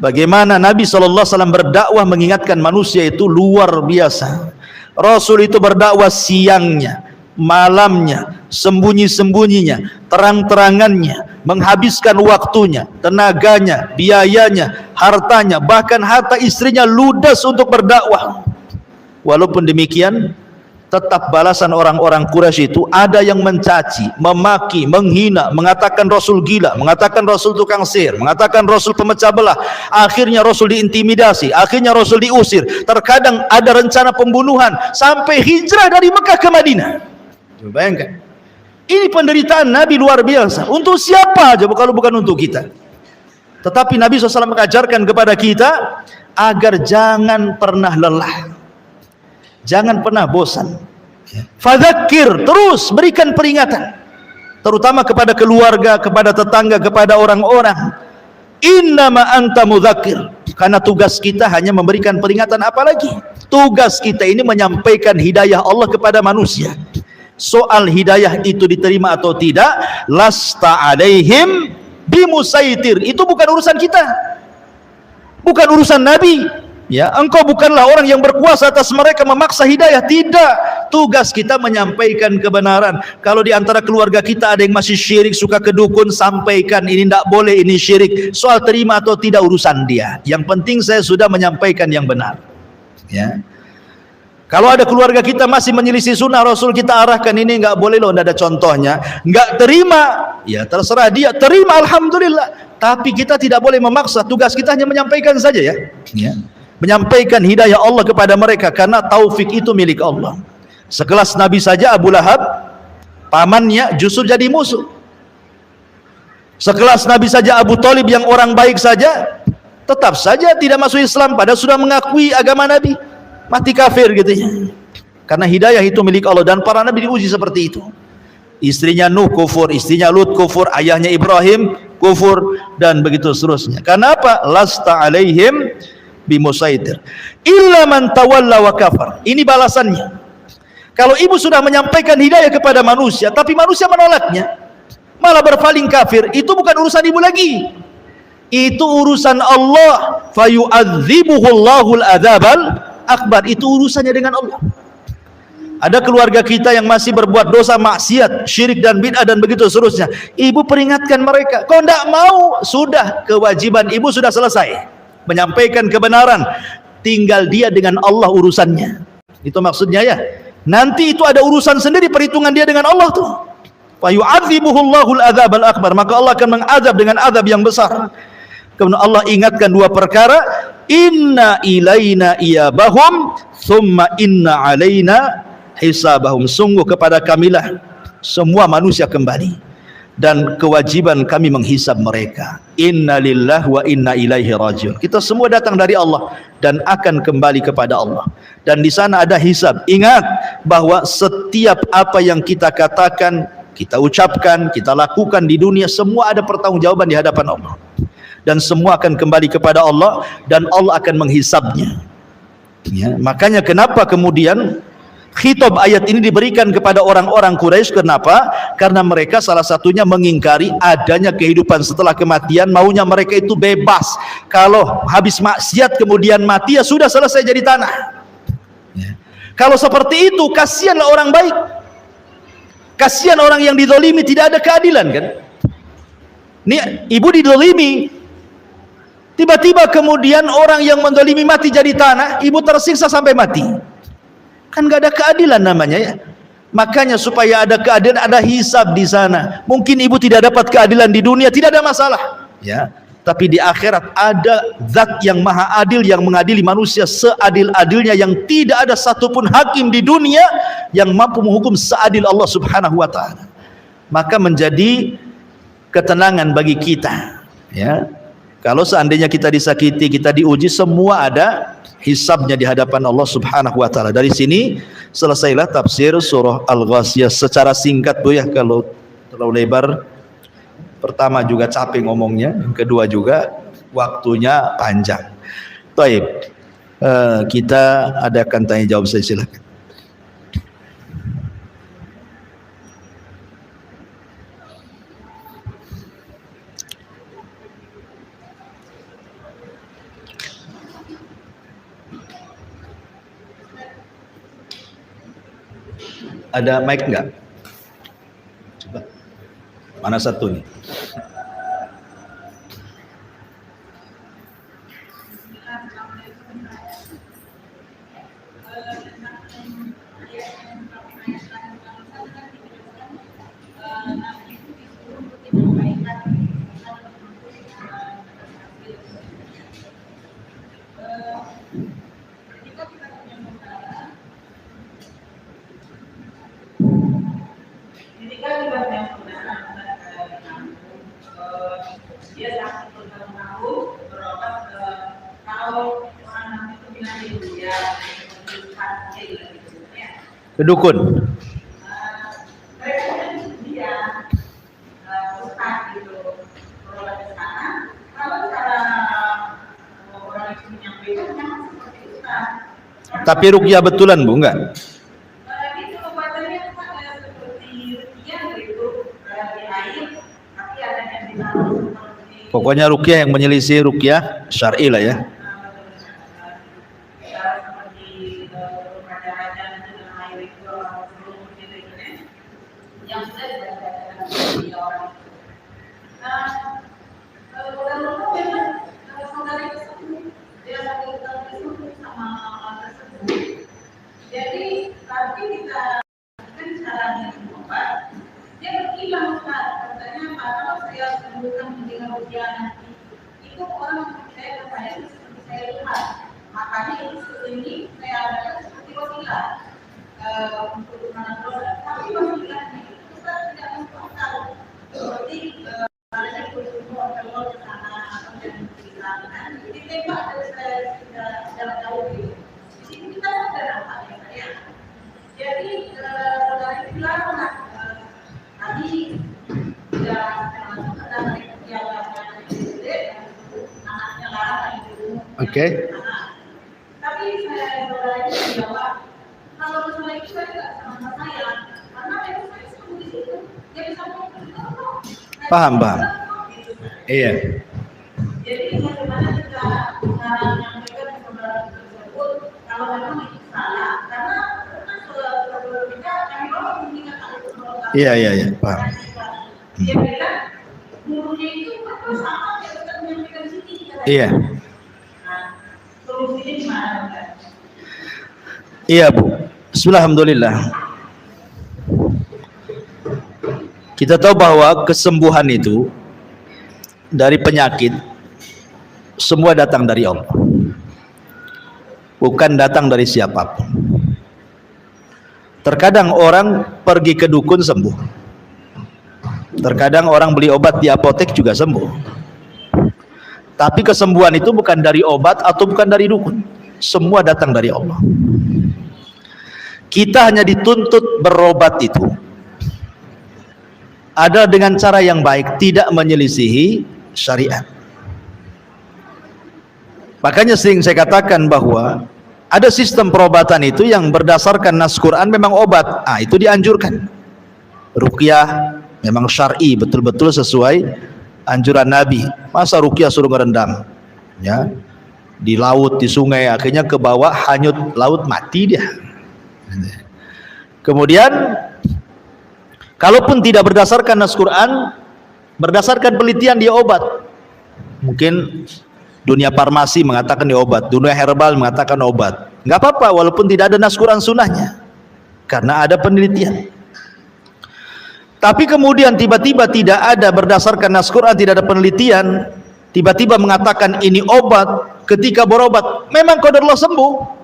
bagaimana Nabi SAW berdakwah mengingatkan manusia itu luar biasa. Rasul itu berdakwah siangnya, malamnya, sembunyi-sembunyinya, terang-terangannya, menghabiskan waktunya, tenaganya, biayanya, hartanya, bahkan harta istrinya ludas untuk berdakwah. Walaupun demikian, tetap balasan orang-orang Quraisy itu ada yang mencaci, memaki, menghina, mengatakan Rasul gila, mengatakan Rasul tukang sihir, mengatakan Rasul pemecah belah. Akhirnya Rasul diintimidasi, akhirnya Rasul diusir. Terkadang ada rencana pembunuhan sampai hijrah dari Mekah ke Madinah. Coba bayangkan. Ini penderitaan Nabi luar biasa. Untuk siapa coba kalau bukan untuk kita? Tetapi Nabi SAW mengajarkan kepada kita agar jangan pernah lelah, jangan pernah bosan. Fadzakir, terus berikan peringatan, terutama kepada keluarga, kepada tetangga, kepada orang-orang. Innama anta mudzakir, karena tugas kita hanya memberikan peringatan. Apalagi tugas kita ini menyampaikan hidayah Allah kepada manusia. Soal hidayah itu diterima atau tidak, lasta alaihim bimusaitir, itu bukan urusan kita, bukan urusan Nabi. Ya, engkau bukanlah orang yang berkuasa atas mereka memaksa hidayah, tidak. Tugas kita menyampaikan kebenaran. Kalau di antara keluarga kita ada yang masih syirik, suka ke dukun, sampaikan ini tidak boleh, ini syirik. Soal terima atau tidak urusan dia. Yang penting saya sudah menyampaikan yang benar. Ya. Kalau ada keluarga kita masih menyelisih sunnah Rasul, kita arahkan ini nggak boleh loh, tidak ada contohnya. Nggak terima, ya terserah dia. Terima, alhamdulillah. Tapi kita tidak boleh memaksa. Tugas kita hanya menyampaikan saja ya. Ya. menyampaikan hidayah Allah kepada mereka, karena taufik itu milik Allah. Sekelas Nabi saja Abu Lahab, pamannya justru jadi musuh. Sekelas Nabi saja Abu Thalib yang orang baik saja tetap saja tidak masuk Islam, padahal sudah mengakui agama Nabi, mati kafir gitu ya. Karena hidayah itu milik Allah, dan para nabi diuji seperti itu. Istrinya Nuh kufur, istrinya Lut kufur, ayahnya Ibrahim kufur, dan begitu seterusnya. Karena apa? Lasta alaihim bimusaitir illa man tawalla wa kafar. Ini balasannya. Kalau ibu sudah menyampaikan hidayah kepada manusia, tapi manusia menolaknya, malah berpaling kafir, itu bukan urusan ibu lagi, itu urusan Allah. Fayu'adzibuhu Allahul adzabal akbar. Itu urusannya dengan Allah. Ada keluarga kita yang masih berbuat dosa maksiat, syirik dan bid'ah dan begitu seterusnya. Ibu peringatkan mereka, kau tidak mau, sudah, kewajiban ibu sudah selesai, menyampaikan kebenaran, tinggal dia dengan Allah urusannya. Itu maksudnya ya. Nanti itu ada urusan sendiri, perhitungan dia dengan Allah tuh. Fa yu'adzibuhu Allahul adzabal akbar, maka Allah akan mengazab dengan azab yang besar. Kemudian Allah ingatkan dua perkara, inna ilaina iyabahum thumma inna alaina hisabahum. Sungguh kepada kamilah semua manusia kembali, dan kewajiban kami menghisab mereka. Inna lillahi wa inna ilaihi rajiun. Kita semua datang dari Allah dan akan kembali kepada Allah, dan di sana ada hisab. Ingat bahwa setiap apa yang kita katakan, kita ucapkan, kita lakukan di dunia, semua ada pertanggungjawaban di hadapan Allah, dan semua akan kembali kepada Allah, dan Allah akan menghisabnya ya. Makanya kenapa kemudian khitab ayat ini diberikan kepada orang-orang Quraisy. Kenapa? Karena mereka salah satunya mengingkari adanya kehidupan setelah kematian. Maunya mereka itu bebas, kalau habis maksiat kemudian mati, ya sudah, selesai jadi tanah ya. Kalau seperti itu, kasihanlah orang baik, kasihan orang yang dizalimi, tidak ada keadilan kan. Nih, ibu dizalimi, tiba-tiba kemudian orang yang menzalimi mati jadi tanah, ibu tersiksa sampai mati, kan gak ada keadilan namanya ya. Makanya supaya ada keadilan, ada hisab di sana. Mungkin ibu tidak dapat keadilan di dunia, tidak ada masalah ya, tapi di akhirat ada zat yang maha adil, yang mengadili manusia seadil-adilnya, yang tidak ada satupun hakim di dunia yang mampu menghukum seadil Allah subhanahu wa ta'ala. Maka menjadi ketenangan bagi kita ya, kalau seandainya kita disakiti, kita diuji, semua ada hisabnya di hadapan Allah subhanahu wa ta'ala. Dari sini selesailah tafsir surah Al-Ghasyiyah secara singkat Bu ya. Kalau terlalu lebar, pertama juga capek ngomongnya, yang kedua juga waktunya panjang. Baik, kita adakan tanya jawab, saya silakan. Ada mic enggak? Coba. Mana satu nih? Kedukun. Tapi ruqyah betulan Bu, enggak? Pokoknya ruqyah yang menyelisih ruqyah syar'i lah ya. Itu orang percaya kepada itu seperti saya lihat Makanya ini saya adakan seperti wasilah untuk menentukan, tapi wasilah ini kita tidak tahu seperti adanya pertemuan kalau ke sana atau yang dilakukan ditembak dari jarak jauh gitu. Di sini kita sudah dapat ya. Jadi saudara bilang tadi sudah ada yang anaknya larang itu. Oke. Tapi saya saudara jawab kalau misalnya itu saya tidak sama saya karena memang saya selalu di situ dia bisa ngomong. Paham. Iya. Jadi bagaimana kita menyampaikan saudara tersebut kalau memang itu salah karena sebelum kita kami bawa mengingatkan itu. Iya, paham. Dia bilang gurunya itu sama dia sudah menyampaikan sini. Iya. Nah, solusinya gimana? Iya Bu. Bismillahirrahmanirrahim. Kita tahu bahwa kesembuhan itu dari penyakit semua datang dari Allah, bukan datang dari siapapun. Terkadang orang pergi ke dukun sembuh, terkadang orang beli obat di apotek juga sembuh. Tapi kesembuhan itu bukan dari obat atau bukan dari dukun, semua datang dari Allah. Kita hanya dituntut berobat itu ada dengan cara yang baik, tidak menyelisihi syariat. Makanya sering saya katakan bahwa ada sistem perobatan itu yang berdasarkan nas Quran memang obat. Itu dianjurkan. Ruqyah memang syar'i, betul-betul sesuai anjuran Nabi. Masa ruqyah suruh ngerendam? Ya. Di laut, di sungai, akhirnya ke bawah hanyut laut, mati dia. Kemudian kalaupun tidak berdasarkan nas Quran, berdasarkan penelitian dia obat. Mungkin dunia farmasi mengatakan dia obat, dunia herbal mengatakan obat. Nggak apa-apa walaupun tidak ada nas Quran sunnahnya, karena ada penelitian. Tapi kemudian tiba-tiba tidak ada berdasarkan nas Quran, tidak ada penelitian, tiba-tiba mengatakan ini obat, ketika berobat memang qadarullah sembuh.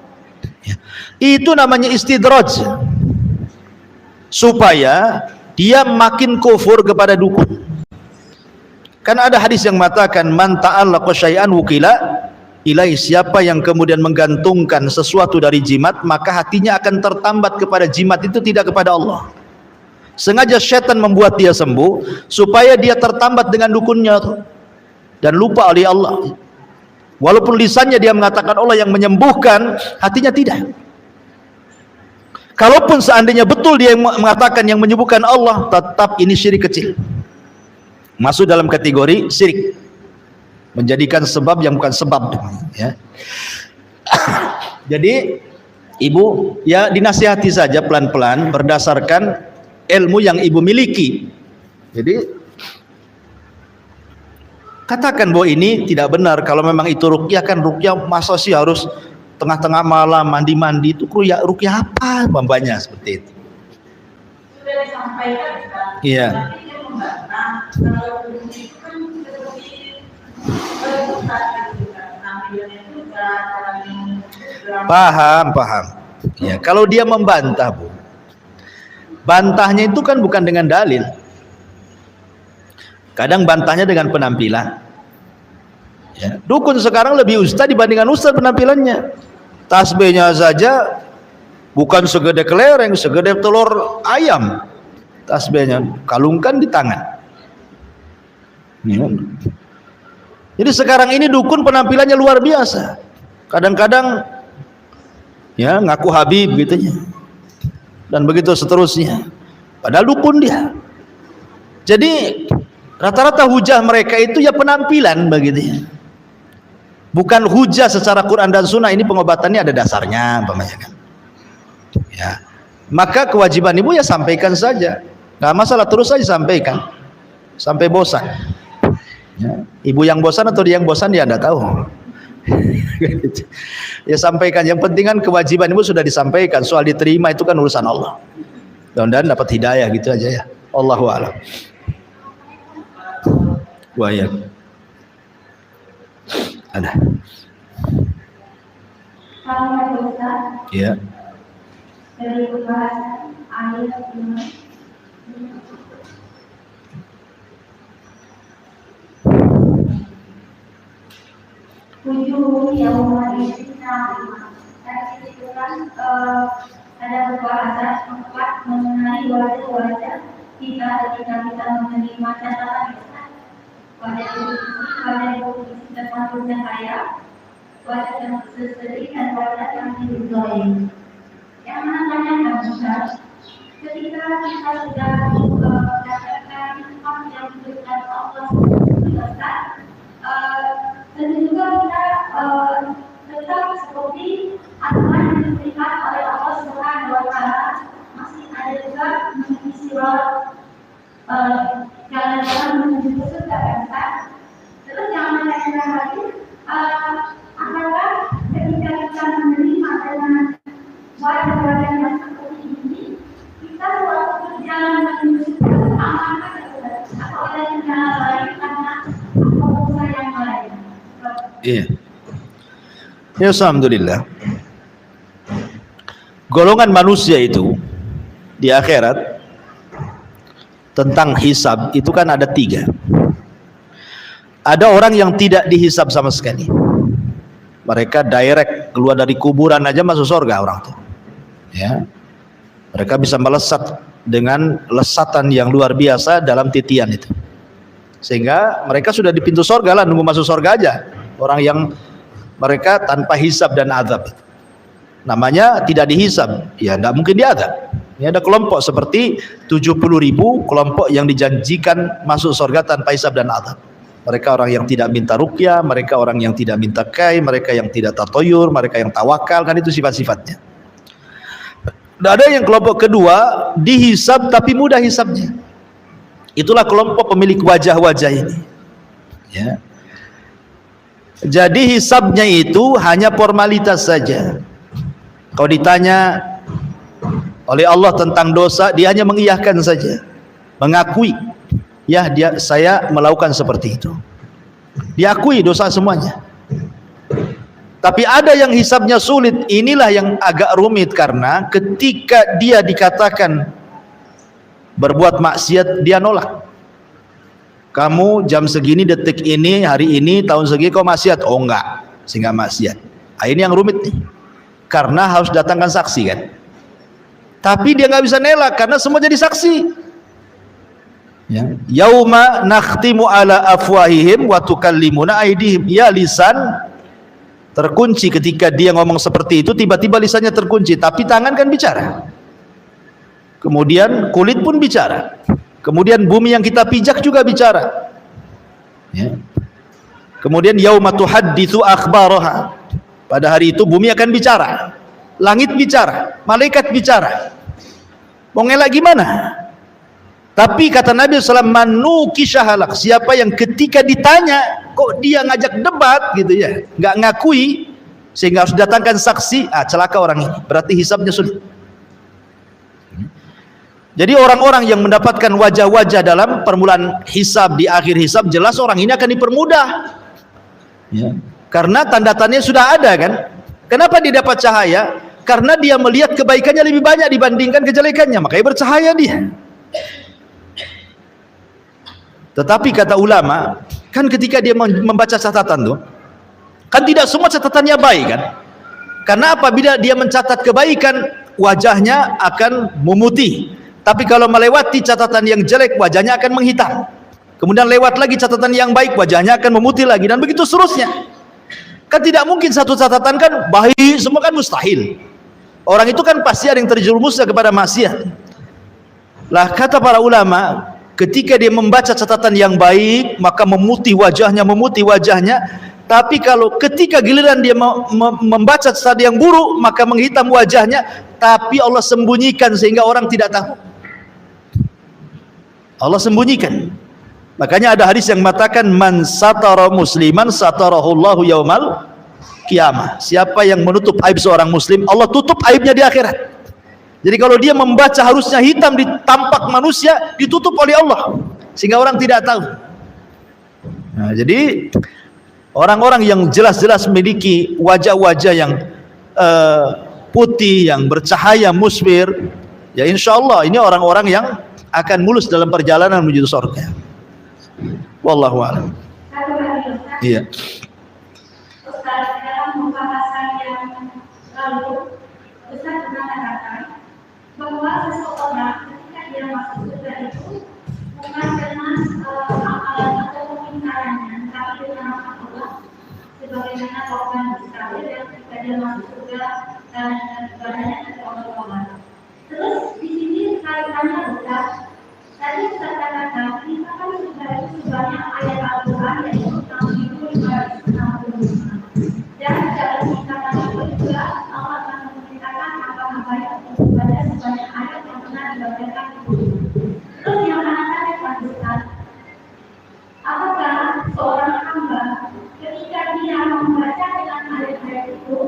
Itu namanya istidraj, supaya dia makin kufur kepada dukun. Karena ada hadis yang mengatakan man ta'allaqa syai'an wukila ilai, siapa yang kemudian menggantungkan sesuatu dari jimat maka hatinya akan tertambat kepada jimat itu, tidak kepada Allah. Sengaja syaitan membuat dia sembuh supaya dia tertambat dengan dukunnya dan lupa oleh Allah. Walaupun lisannya dia mengatakan Allah yang menyembuhkan, hatinya tidak. Kalaupun seandainya betul dia yang mengatakan yang menyembuhkan Allah, tetap ini syirik kecil, masuk dalam kategori syirik, menjadikan sebab yang bukan sebab, ya. Jadi ibu ya dinasihati saja pelan-pelan berdasarkan ilmu yang ibu miliki. Jadi katakan bahwa ini tidak benar. Kalau memang itu ruqyah, kan ruqyah masa sih harus tengah-tengah malam mandi-mandi, itu ruqyah apa bambanya seperti itu. Sudah disampaikan kan? Iya. Tapi dia membantah kalau itu kan seperti paham. Ya, kalau dia membantah, Bu, bantahnya itu kan bukan dengan dalil. Kadang bantahnya dengan penampilan. Ya, dukun sekarang lebih ustaz dibandingkan ustaz penampilannya. Tasbihnya saja bukan segede kelereng, segede telur ayam. Tasbihnya kalungkan di tangan. Ya. Jadi sekarang ini dukun penampilannya luar biasa. Kadang-kadang ya ngaku Habib gitu ya. Dan begitu seterusnya. Padahal dukun dia. Jadi rata-rata hujah mereka itu ya penampilan begitu ya. Bukan hujah secara Quran dan Sunnah. Ini pengobatannya ada dasarnya, umpamanya kan. Ya, maka kewajiban ibu ya sampaikan saja, nggak masalah, terus saja sampaikan sampai bosan. Ya, ibu yang bosan atau dia yang bosan dia tidak tahu. Ya sampaikan. Yang penting kan kewajiban ibu sudah disampaikan. Soal diterima itu kan urusan Allah. Mudah-mudahan dapat hidayah gitu aja ya. Allahu a'lam. Wa ya. Ada. Assalamualaikum Ustaz. Ya. Dari pembahasan ayat 7 yang tadi itu kan ada pembahasan tempat mengenai wajah-wajah kita ketika kita menerima catatan wajah yang termasuknya kaya, wajah yang seseri dan wajah yang diridhoi. Yang mana tanyakan Ustaz, ketika kita sudah mendapatkan hikmah yang diberikan Allah Ustaz, dan juga kita tetap seperti aturan yang diberikan oleh Allah Subhanahu wa Ta'ala, masih ada juga mengisi jalan-jalan menuju ke surga kan? Terus yang menanyakan lagi, apakah ketika kita menerima dengan wajah-wajah yang seperti ini, kita waktu berjalan menuju surga aman atau ada kendala lain karena usaha yang lain? Iya. Ya, alhamdulillah. Golongan manusia itu di akhirat tentang hisab itu kan ada 3. Ada orang yang tidak dihisab sama sekali. Mereka direct keluar dari kuburan aja masuk surga orang tuh. Ya. Mereka bisa melesat dengan lesatan yang luar biasa dalam titian itu. Sehingga mereka sudah di pintu surga lah, nunggu masuk surga aja. Orang yang mereka tanpa hisab dan azab. Namanya tidak dihisab, ya tidak mungkin diazab. Ini ada kelompok seperti 70.000 kelompok yang dijanjikan masuk surga tanpa hisab dan azab. Mereka orang yang tidak minta ruqyah, mereka orang yang tidak minta kai, mereka yang tidak tatoyur, mereka yang tawakal, kan itu sifat-sifatnya. Dan ada yang kelompok kedua dihisab tapi mudah hisabnya. Itulah kelompok pemilik wajah-wajah ini. Ya. Jadi hisabnya itu hanya formalitas saja. Kalau ditanya oleh Allah tentang dosa, dia hanya mengiyahkan saja, mengakui, ya saya melakukan seperti itu. Diakui dosa semuanya. Tapi ada yang hisabnya sulit. Inilah yang agak rumit, karena ketika dia dikatakan berbuat maksiat, dia nolak. Kamu jam segini, detik ini, hari ini, tahun segini kau maksiat. Oh enggak, sehingga maksiat. Nah, ini yang rumit nih, karena harus datangkan saksi kan. Tapi dia nggak bisa nelak karena semua jadi saksi. Ya. Yauma nakhtimu ala afwahihim wa tukallimuna aydihim. Ya, lisan terkunci ketika dia ngomong seperti itu, tiba-tiba lisannya terkunci, tapi tangan kan bicara. Kemudian kulit pun bicara. Kemudian bumi yang kita pijak juga bicara. Ya. Kemudian yauma tuhadditsu akhbaraha. Pada hari itu bumi akan bicara, langit bicara, malaikat bicara. Mau ngelak gimana? Tapi kata Nabi SAW, manukisyahalak, siapa yang ketika ditanya kok dia ngajak debat gitu ya, nggak ngakui sehingga harus datangkan saksi, celaka orang ini, berarti hisabnya sulit. Jadi orang-orang yang mendapatkan wajah-wajah dalam permulaan hisab, di akhir hisab, jelas orang ini akan dipermudah ya. Karena tanda-tandanya sudah ada kan. Kenapa dia dapat cahaya? Karena dia melihat kebaikannya lebih banyak dibandingkan kejelekannya, makanya bercahaya dia. Tetapi kata ulama, kan ketika dia membaca catatan tuh, kan tidak semua catatannya baik kan. Karena apabila dia mencatat kebaikan, wajahnya akan memutih. Tapi kalau melewati catatan yang jelek, wajahnya akan menghitam. Kemudian lewat lagi catatan yang baik, wajahnya akan memutih lagi, dan begitu seterusnya. Kan tidak mungkin satu catatan kan baik semua, kan mustahil. Orang itu kan pasti ada yang terjerumusnya kepada maksiat. Lah kata para ulama, ketika dia membaca catatan yang baik, maka memutih wajahnya. Tapi kalau ketika giliran dia membaca catatan yang buruk, maka menghitam wajahnya. Tapi Allah sembunyikan sehingga orang tidak tahu. Allah sembunyikan. Makanya ada hadis yang mengatakan, man satara musliman satarahullahu yaumal qiyamah. Siapa yang menutup aib seorang muslim, Allah tutup aibnya di akhirat. Jadi kalau dia membaca harusnya hitam di tampak manusia, ditutup oleh Allah sehingga orang tidak tahu. Nah, jadi orang-orang yang jelas-jelas memiliki wajah-wajah yang putih, yang bercahaya musfir, ya insya Allah ini orang-orang yang akan mulus dalam perjalanan menuju surga. Wallahu a'lam. Satu lagi Ustaz. Iya. Ustaz, dalam pembahasan yang lalu, Ustaz pernah katakan bahwa seseorang ketika dia masuk surga itu bukan karena amalan atau kepintarannya, tapi dengan rahmat Allah, sebagaimana orang Israel yang ketika dia masuk surga dan ibadahnya kepada Allah. Terus di sini kaitannya Ustaz, tadi Ustaz katakan kita kan surga itu sebanyak ayat Al-Quran yaitu 6.565. Dan dalam tingkatan itu juga Allah akan memerintahkan hamba-hamba yang beribadah sebanyak ayat yang pernah dibacakan di bumi. Terus yang akan saya Ustaz, apakah seorang hamba ketika dia membaca dengan ayat-ayat itu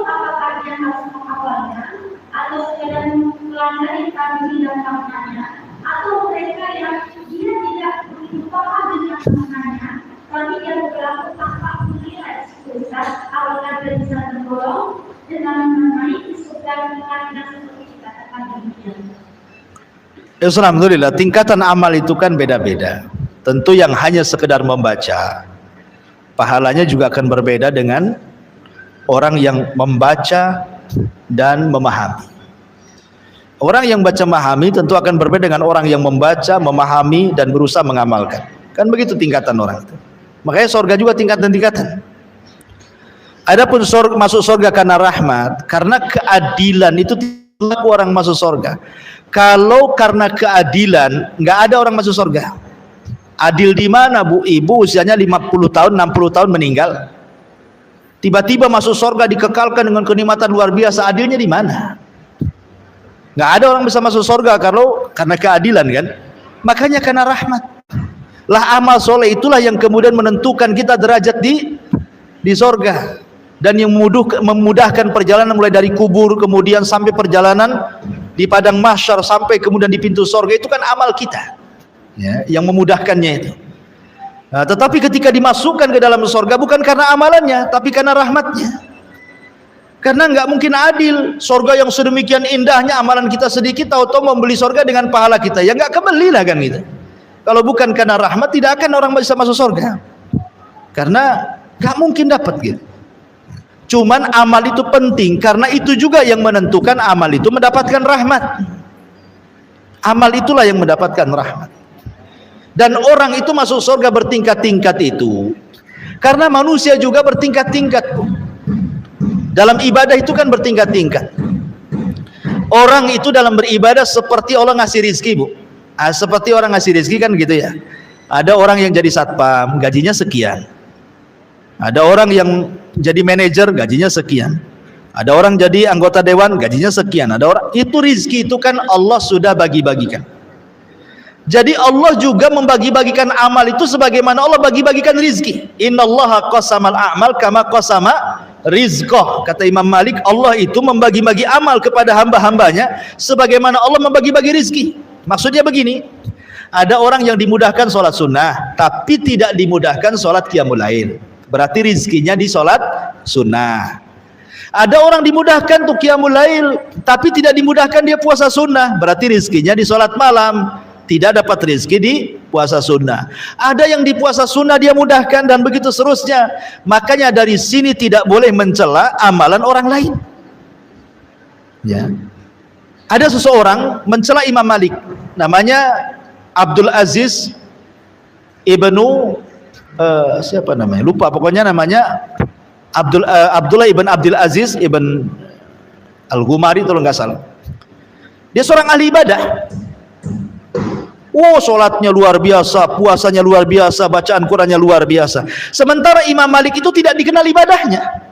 apakah dia harus menghafalnya atau sekedar mempelajari kami dan maknanya, atau mereka yang dia tidak begitu paham dengan maknanya tapi dia berlaku tanpa menilai Ustaz, apakah dia bisa tergolong dengan menaiki surga dengan seperti dikatakan demikian? Alhamdulillah, tingkatan amal itu kan beda-beda. Tentu yang hanya sekedar membaca, pahalanya juga akan berbeda dengan orang yang membaca dan memahami. Orang yang baca memahami tentu akan berbeda dengan orang yang membaca, memahami, dan berusaha mengamalkan. Kan begitu tingkatan orang itu. Makanya surga juga tingkatan-tingkatan. Adapun masuk surga karena rahmat, karena keadilan itu tidak orang masuk surga. Kalau karena keadilan, nggak ada orang masuk surga. Adil di mana, Bu? Ibu usianya 50 tahun, 60 tahun meninggal. Tiba-tiba masuk surga dikekalkan dengan kenikmatan luar biasa. Adilnya di mana? Nggak ada orang bisa masuk surga kalau karena keadilan kan. Makanya karena rahmat. Lah amal soleh itulah yang kemudian menentukan kita derajat di surga. Dan yang memudahkan perjalanan mulai dari kubur kemudian sampai perjalanan di padang mahsyar sampai kemudian di pintu surga, itu kan amal kita ya, yang memudahkannya itu. Nah, tetapi ketika dimasukkan ke dalam surga bukan karena amalannya tapi karena rahmatnya. Karena nggak mungkin adil, surga yang sedemikian indahnya amalan kita sedikit tahu-tahu membeli surga dengan pahala kita, ya nggak kebeli lah kan gitu. Kalau bukan karena rahmat tidak akan orang bisa masuk surga, karena nggak mungkin dapat gitu. Cuman amal itu penting karena itu juga yang menentukan amal itu mendapatkan rahmat. Amal itulah yang mendapatkan rahmat. Dan orang itu masuk surga bertingkat-tingkat itu karena manusia juga bertingkat-tingkat. Dalam ibadah itu kan bertingkat-tingkat. Orang itu dalam beribadah seperti Allah ngasih rizki, Bu. Seperti orang ngasih rizki kan gitu ya. Ada orang yang jadi satpam, gajinya sekian. Ada orang yang jadi manajer, gajinya sekian. Ada orang jadi anggota dewan, gajinya sekian. Ada orang, itu rizki itu kan Allah sudah bagi-bagikan. Jadi Allah juga membagi-bagikan amal itu sebagaimana Allah bagi-bagikan rizki. Innallaha qasamal a'mal kama qasama rizqah. Kata Imam Malik, Allah itu membagi-bagi amal kepada hamba-hambanya sebagaimana Allah membagi-bagi rizki. Maksudnya begini, ada orang yang dimudahkan sholat sunnah tapi tidak dimudahkan sholat qiyamul lail, berarti rizkinya di sholat sunnah. Ada orang dimudahkan untuk qiyamul lail tapi tidak dimudahkan dia puasa sunnah, berarti rizkinya di sholat malam, tidak dapat rizki di puasa sunnah. Ada yang di puasa sunnah dia mudahkan dan begitu seterusnya. Makanya dari sini tidak boleh mencela amalan orang lain ya. Ada seseorang mencela Imam Malik, namanya Abdul Aziz ibnu siapa namanya, lupa, pokoknya namanya Abdullah ibn Abdul Aziz ibn Al-Ghumari kalau nggak salah. Dia seorang ahli ibadah. Sholatnya luar biasa, puasanya luar biasa, bacaan Qurannya luar biasa. Sementara Imam Malik itu tidak dikenal ibadahnya,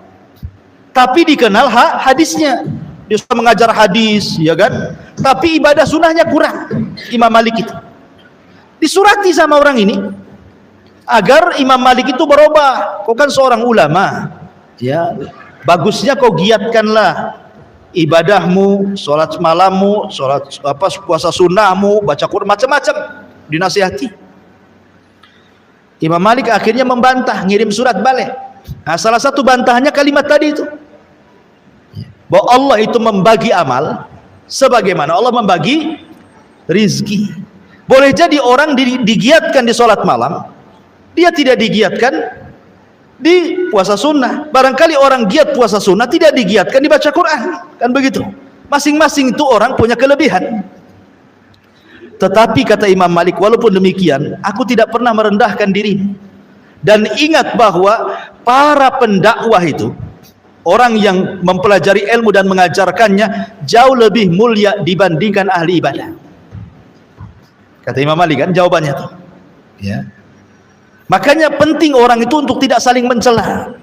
tapi dikenal hadisnya. Dia sudah mengajar hadis, ya kan? Tapi ibadah sunnahnya kurang. Imam Malik itu disurati sama orang ini agar Imam Malik itu berubah. Kau kan seorang ulama, ya. Bagusnya kau giatkanlah ibadahmu, sholat malammu, sholat puasa sunnahmu, baca Quran, macam-macam dinasihati. Imam Malik akhirnya membantah, ngirim surat balik. Nah, salah satu bantahannya kalimat tadi itu. bahwa Allah itu membagi amal sebagaimana Allah membagi rizki. Boleh jadi orang digiatkan di sholat malam, dia tidak digiatkan di puasa sunnah. Barangkali orang giat puasa sunnah tidak digiatkan dibaca Quran, kan begitu. Masing-masing itu orang punya kelebihan. Tetapi kata Imam Malik, walaupun demikian aku tidak pernah merendahkan diri. Dan ingat bahwa para pendakwah itu, orang yang mempelajari ilmu dan mengajarkannya, jauh lebih mulia dibandingkan ahli ibadah. Kata Imam Malik kan jawabannya tuh. Ya. Makanya penting orang itu untuk tidak saling mencela.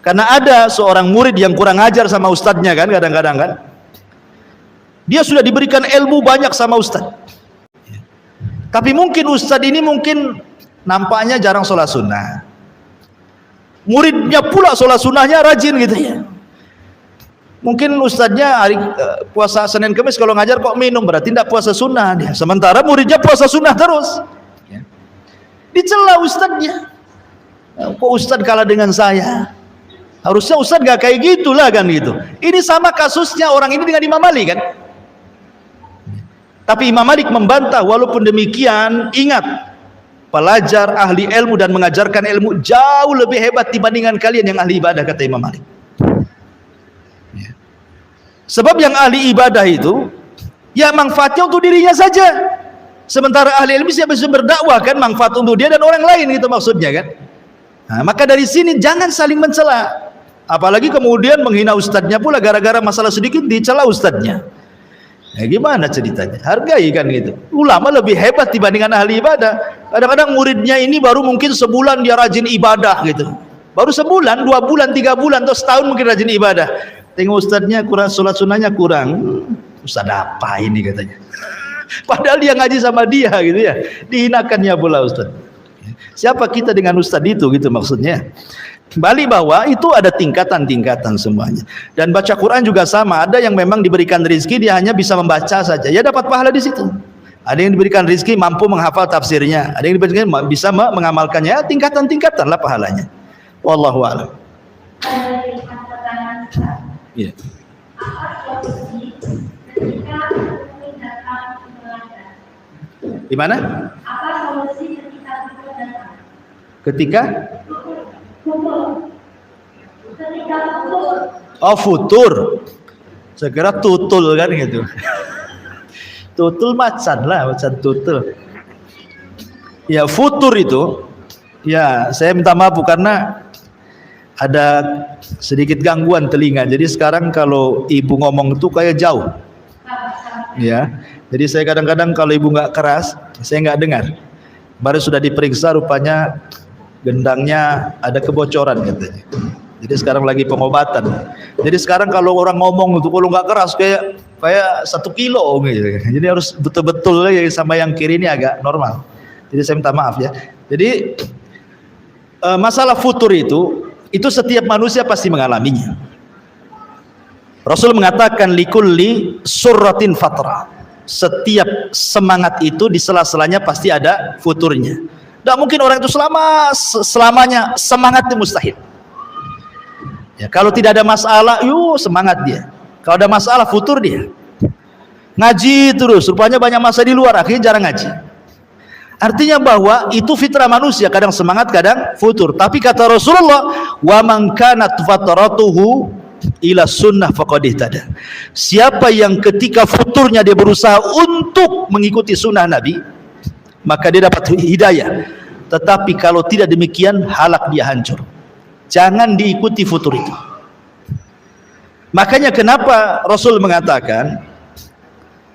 Karena ada seorang murid yang kurang ajar sama ustadznya kan, kadang-kadang kan. Dia sudah diberikan ilmu banyak sama ustadz. Tapi mungkin ustadz ini mungkin nampaknya jarang sholat sunnah. Muridnya pula sholat sunnahnya rajin gitu ya. Mungkin ustadznya hari puasa Senin Kamis kalau ngajar kok minum, berarti tidak puasa sunnah dia. Sementara muridnya puasa sunnah terus. Ya. Dicela ustadznya. Kok ustadz kalah dengan saya? Harusnya ustadz gak kayak gitulah kan gitu. Ini sama kasusnya orang ini dengan Imam Malik kan. Tapi Imam Malik membantah, walaupun demikian ingat, pelajar ahli ilmu dan mengajarkan ilmu jauh lebih hebat dibandingkan kalian yang ahli ibadah, kata Imam Malik. Ya. Sebab yang ahli ibadah itu ya manfaatnya untuk dirinya saja, sementara ahli ilmu siapa bisa berdakwah kan, manfaat untuk dia dan orang lain, gitu maksudnya kan. Nah, maka dari sini jangan saling mencela, apalagi kemudian menghina ustadznya pula gara-gara masalah sedikit dicela ustadznya. Ya gimana ceritanya? Hargai kan gitu. Ulama lebih hebat dibandingkan ahli ibadah. Kadang-kadang muridnya ini baru mungkin sebulan dia rajin ibadah gitu. Baru sebulan, 2 bulan, 3 bulan, atau setahun mungkin rajin ibadah. Tengok ustadznya kurang, sholat sunnahnya kurang. Ustadz apa ini katanya? Padahal dia ngaji sama dia gitu ya. Dihinakannya pula ustadz. Siapa kita dengan ustadz itu gitu maksudnya. Kembali bahwa itu ada tingkatan-tingkatan semuanya. Dan baca Quran juga sama. Ada yang memang diberikan rezeki dia hanya bisa membaca saja, ya dapat pahala di situ. Ada yang diberikan rezeki mampu menghafal tafsirnya. Ada yang diberikan bisa mengamalkannya. Ya, tingkatan-tingkatan lah pahalanya. Wallahu a'lam. Iya. Di mana? Ketika oh futur, saya kira tutul kan gitu. Tutul macan lah, macan tutul. Ya futur itu, ya saya minta maaf karena ada sedikit gangguan telinga. Jadi sekarang kalau ibu ngomong itu kayak jauh. Ya, jadi saya kadang-kadang kalau ibu nggak keras, saya nggak dengar. Baru sudah diperiksa rupanya gendangnya ada kebocoran katanya. Jadi sekarang lagi pengobatan. Jadi sekarang kalau orang ngomong itu kalau nggak keras kayak 1 kilo gitu. Jadi harus betul-betul ya, sama yang kiri ini agak normal. Jadi saya minta maaf ya. Jadi masalah futur itu setiap manusia pasti mengalaminya. Rasul mengatakan likulli surratin fatra. Setiap semangat itu di sela-selanya pasti ada futurnya. Tidak mungkin orang itu selamanya semangat itu mustahil. Ya, kalau tidak ada masalah, semangat dia. Kalau ada masalah, futur dia. Ngaji terus, rupanya banyak masa di luar, akhirnya jarang ngaji. Artinya bahwa itu fitrah manusia, kadang semangat, kadang futur. Tapi kata Rasulullah, wa man kanat fatratuhu ila sunnah faqad ihtada. Siapa yang ketika futurnya dia berusaha untuk mengikuti sunnah Nabi, maka dia dapat hidayah. Tetapi kalau tidak demikian, halak dia hancur. Jangan diikuti futur itu. Makanya kenapa Rasul mengatakan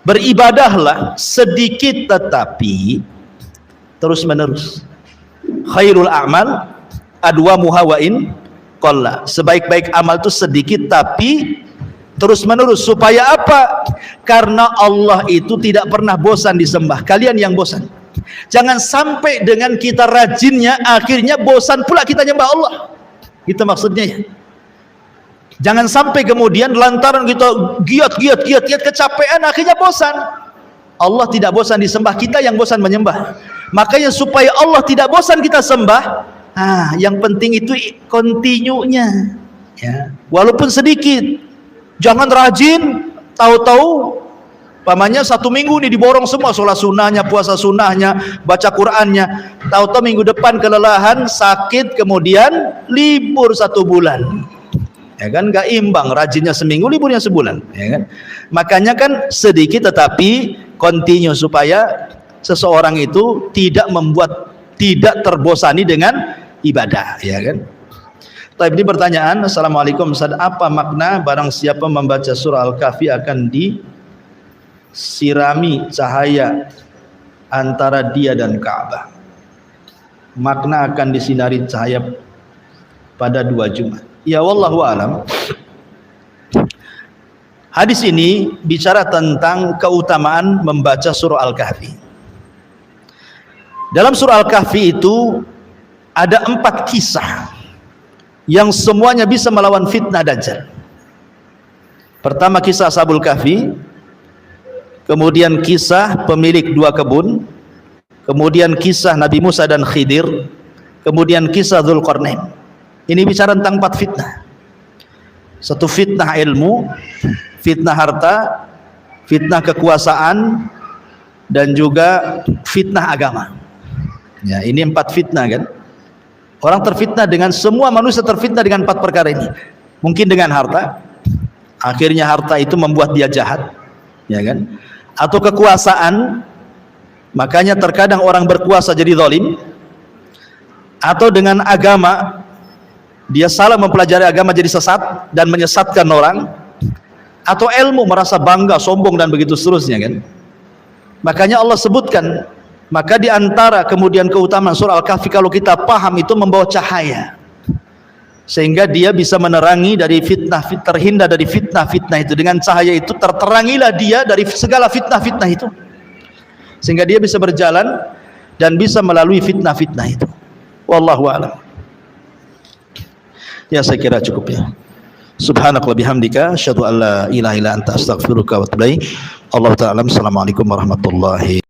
beribadahlah sedikit tetapi terus menerus. Khairul a'mal adwamuha wa in qalla. Sebaik-baik amal itu sedikit tapi terus menerus. Supaya apa? Karena Allah itu tidak pernah bosan disembah. Kalian yang bosan. Jangan sampai dengan kita rajinnya akhirnya bosan pula kita nyembah Allah. Itu maksudnya ya. Jangan sampai kemudian lantaran kita giat kecapean akhirnya bosan. Allah tidak bosan disembah, kita yang bosan menyembah. Makanya supaya Allah tidak bosan kita sembah, yang penting itu continue-nya ya. Walaupun sedikit. Jangan rajin, tahu-tahu pamannya 1 minggu nih diborong semua, sholat sunnahnya, puasa sunnahnya, baca Qur'annya. Tahu-tahu minggu depan kelelahan, sakit, kemudian libur 1 bulan. Ya kan, nggak imbang, rajinnya seminggu, liburnya sebulan. Ya kan? Makanya kan sedikit tetapi continue supaya seseorang itu tidak terbosani dengan ibadah. Ya kan? Tapi ini pertanyaan, Assalamualaikum Ustaz, apa makna barang siapa membaca surah Al-Kahfi akan disirami cahaya antara dia dan Ka'bah? Makna akan disinari cahaya pada 2 Jumat. Ya wallahu alam. Hadis ini bicara tentang keutamaan membaca surah Al-Kahfi. Dalam surah Al-Kahfi itu ada 4 kisah yang semuanya bisa melawan fitnah Dajjal. Pertama kisah Ashabul Kahfi, kemudian kisah pemilik 2 kebun, kemudian kisah Nabi Musa dan Khidir, kemudian kisah Dzulqarnain. Ini bicara tentang 4 fitnah. 1 fitnah ilmu, fitnah harta, fitnah kekuasaan, dan juga fitnah agama. Ya, ini 4 fitnah kan. Orang terfitnah dengan, semua manusia terfitnah dengan 4 perkara ini. Mungkin dengan harta, akhirnya harta itu membuat dia jahat, ya kan? Atau kekuasaan, makanya terkadang orang berkuasa jadi zalim. Atau dengan agama, dia salah mempelajari agama jadi sesat dan menyesatkan orang. Atau ilmu, merasa bangga, sombong dan begitu seterusnya kan. Makanya Allah sebutkan, maka di antara kemudian keutamaan surah Al-Kahfi kalau kita paham itu membawa cahaya, sehingga dia bisa menerangi dari fitnah, terhindar dari fitnah-fitnah itu. Dengan cahaya itu terterangilah dia dari segala fitnah-fitnah itu, sehingga dia bisa berjalan dan bisa melalui fitnah-fitnah itu. Wallahu a'lam. Ya, saya kira cukup ya. Subhanakallahumma bihamdika asyhadu an la ilaha illa anta astaghfiruka wa atubu ilaik. Allahu ta'ala. Assalamualaikum warahmatullahi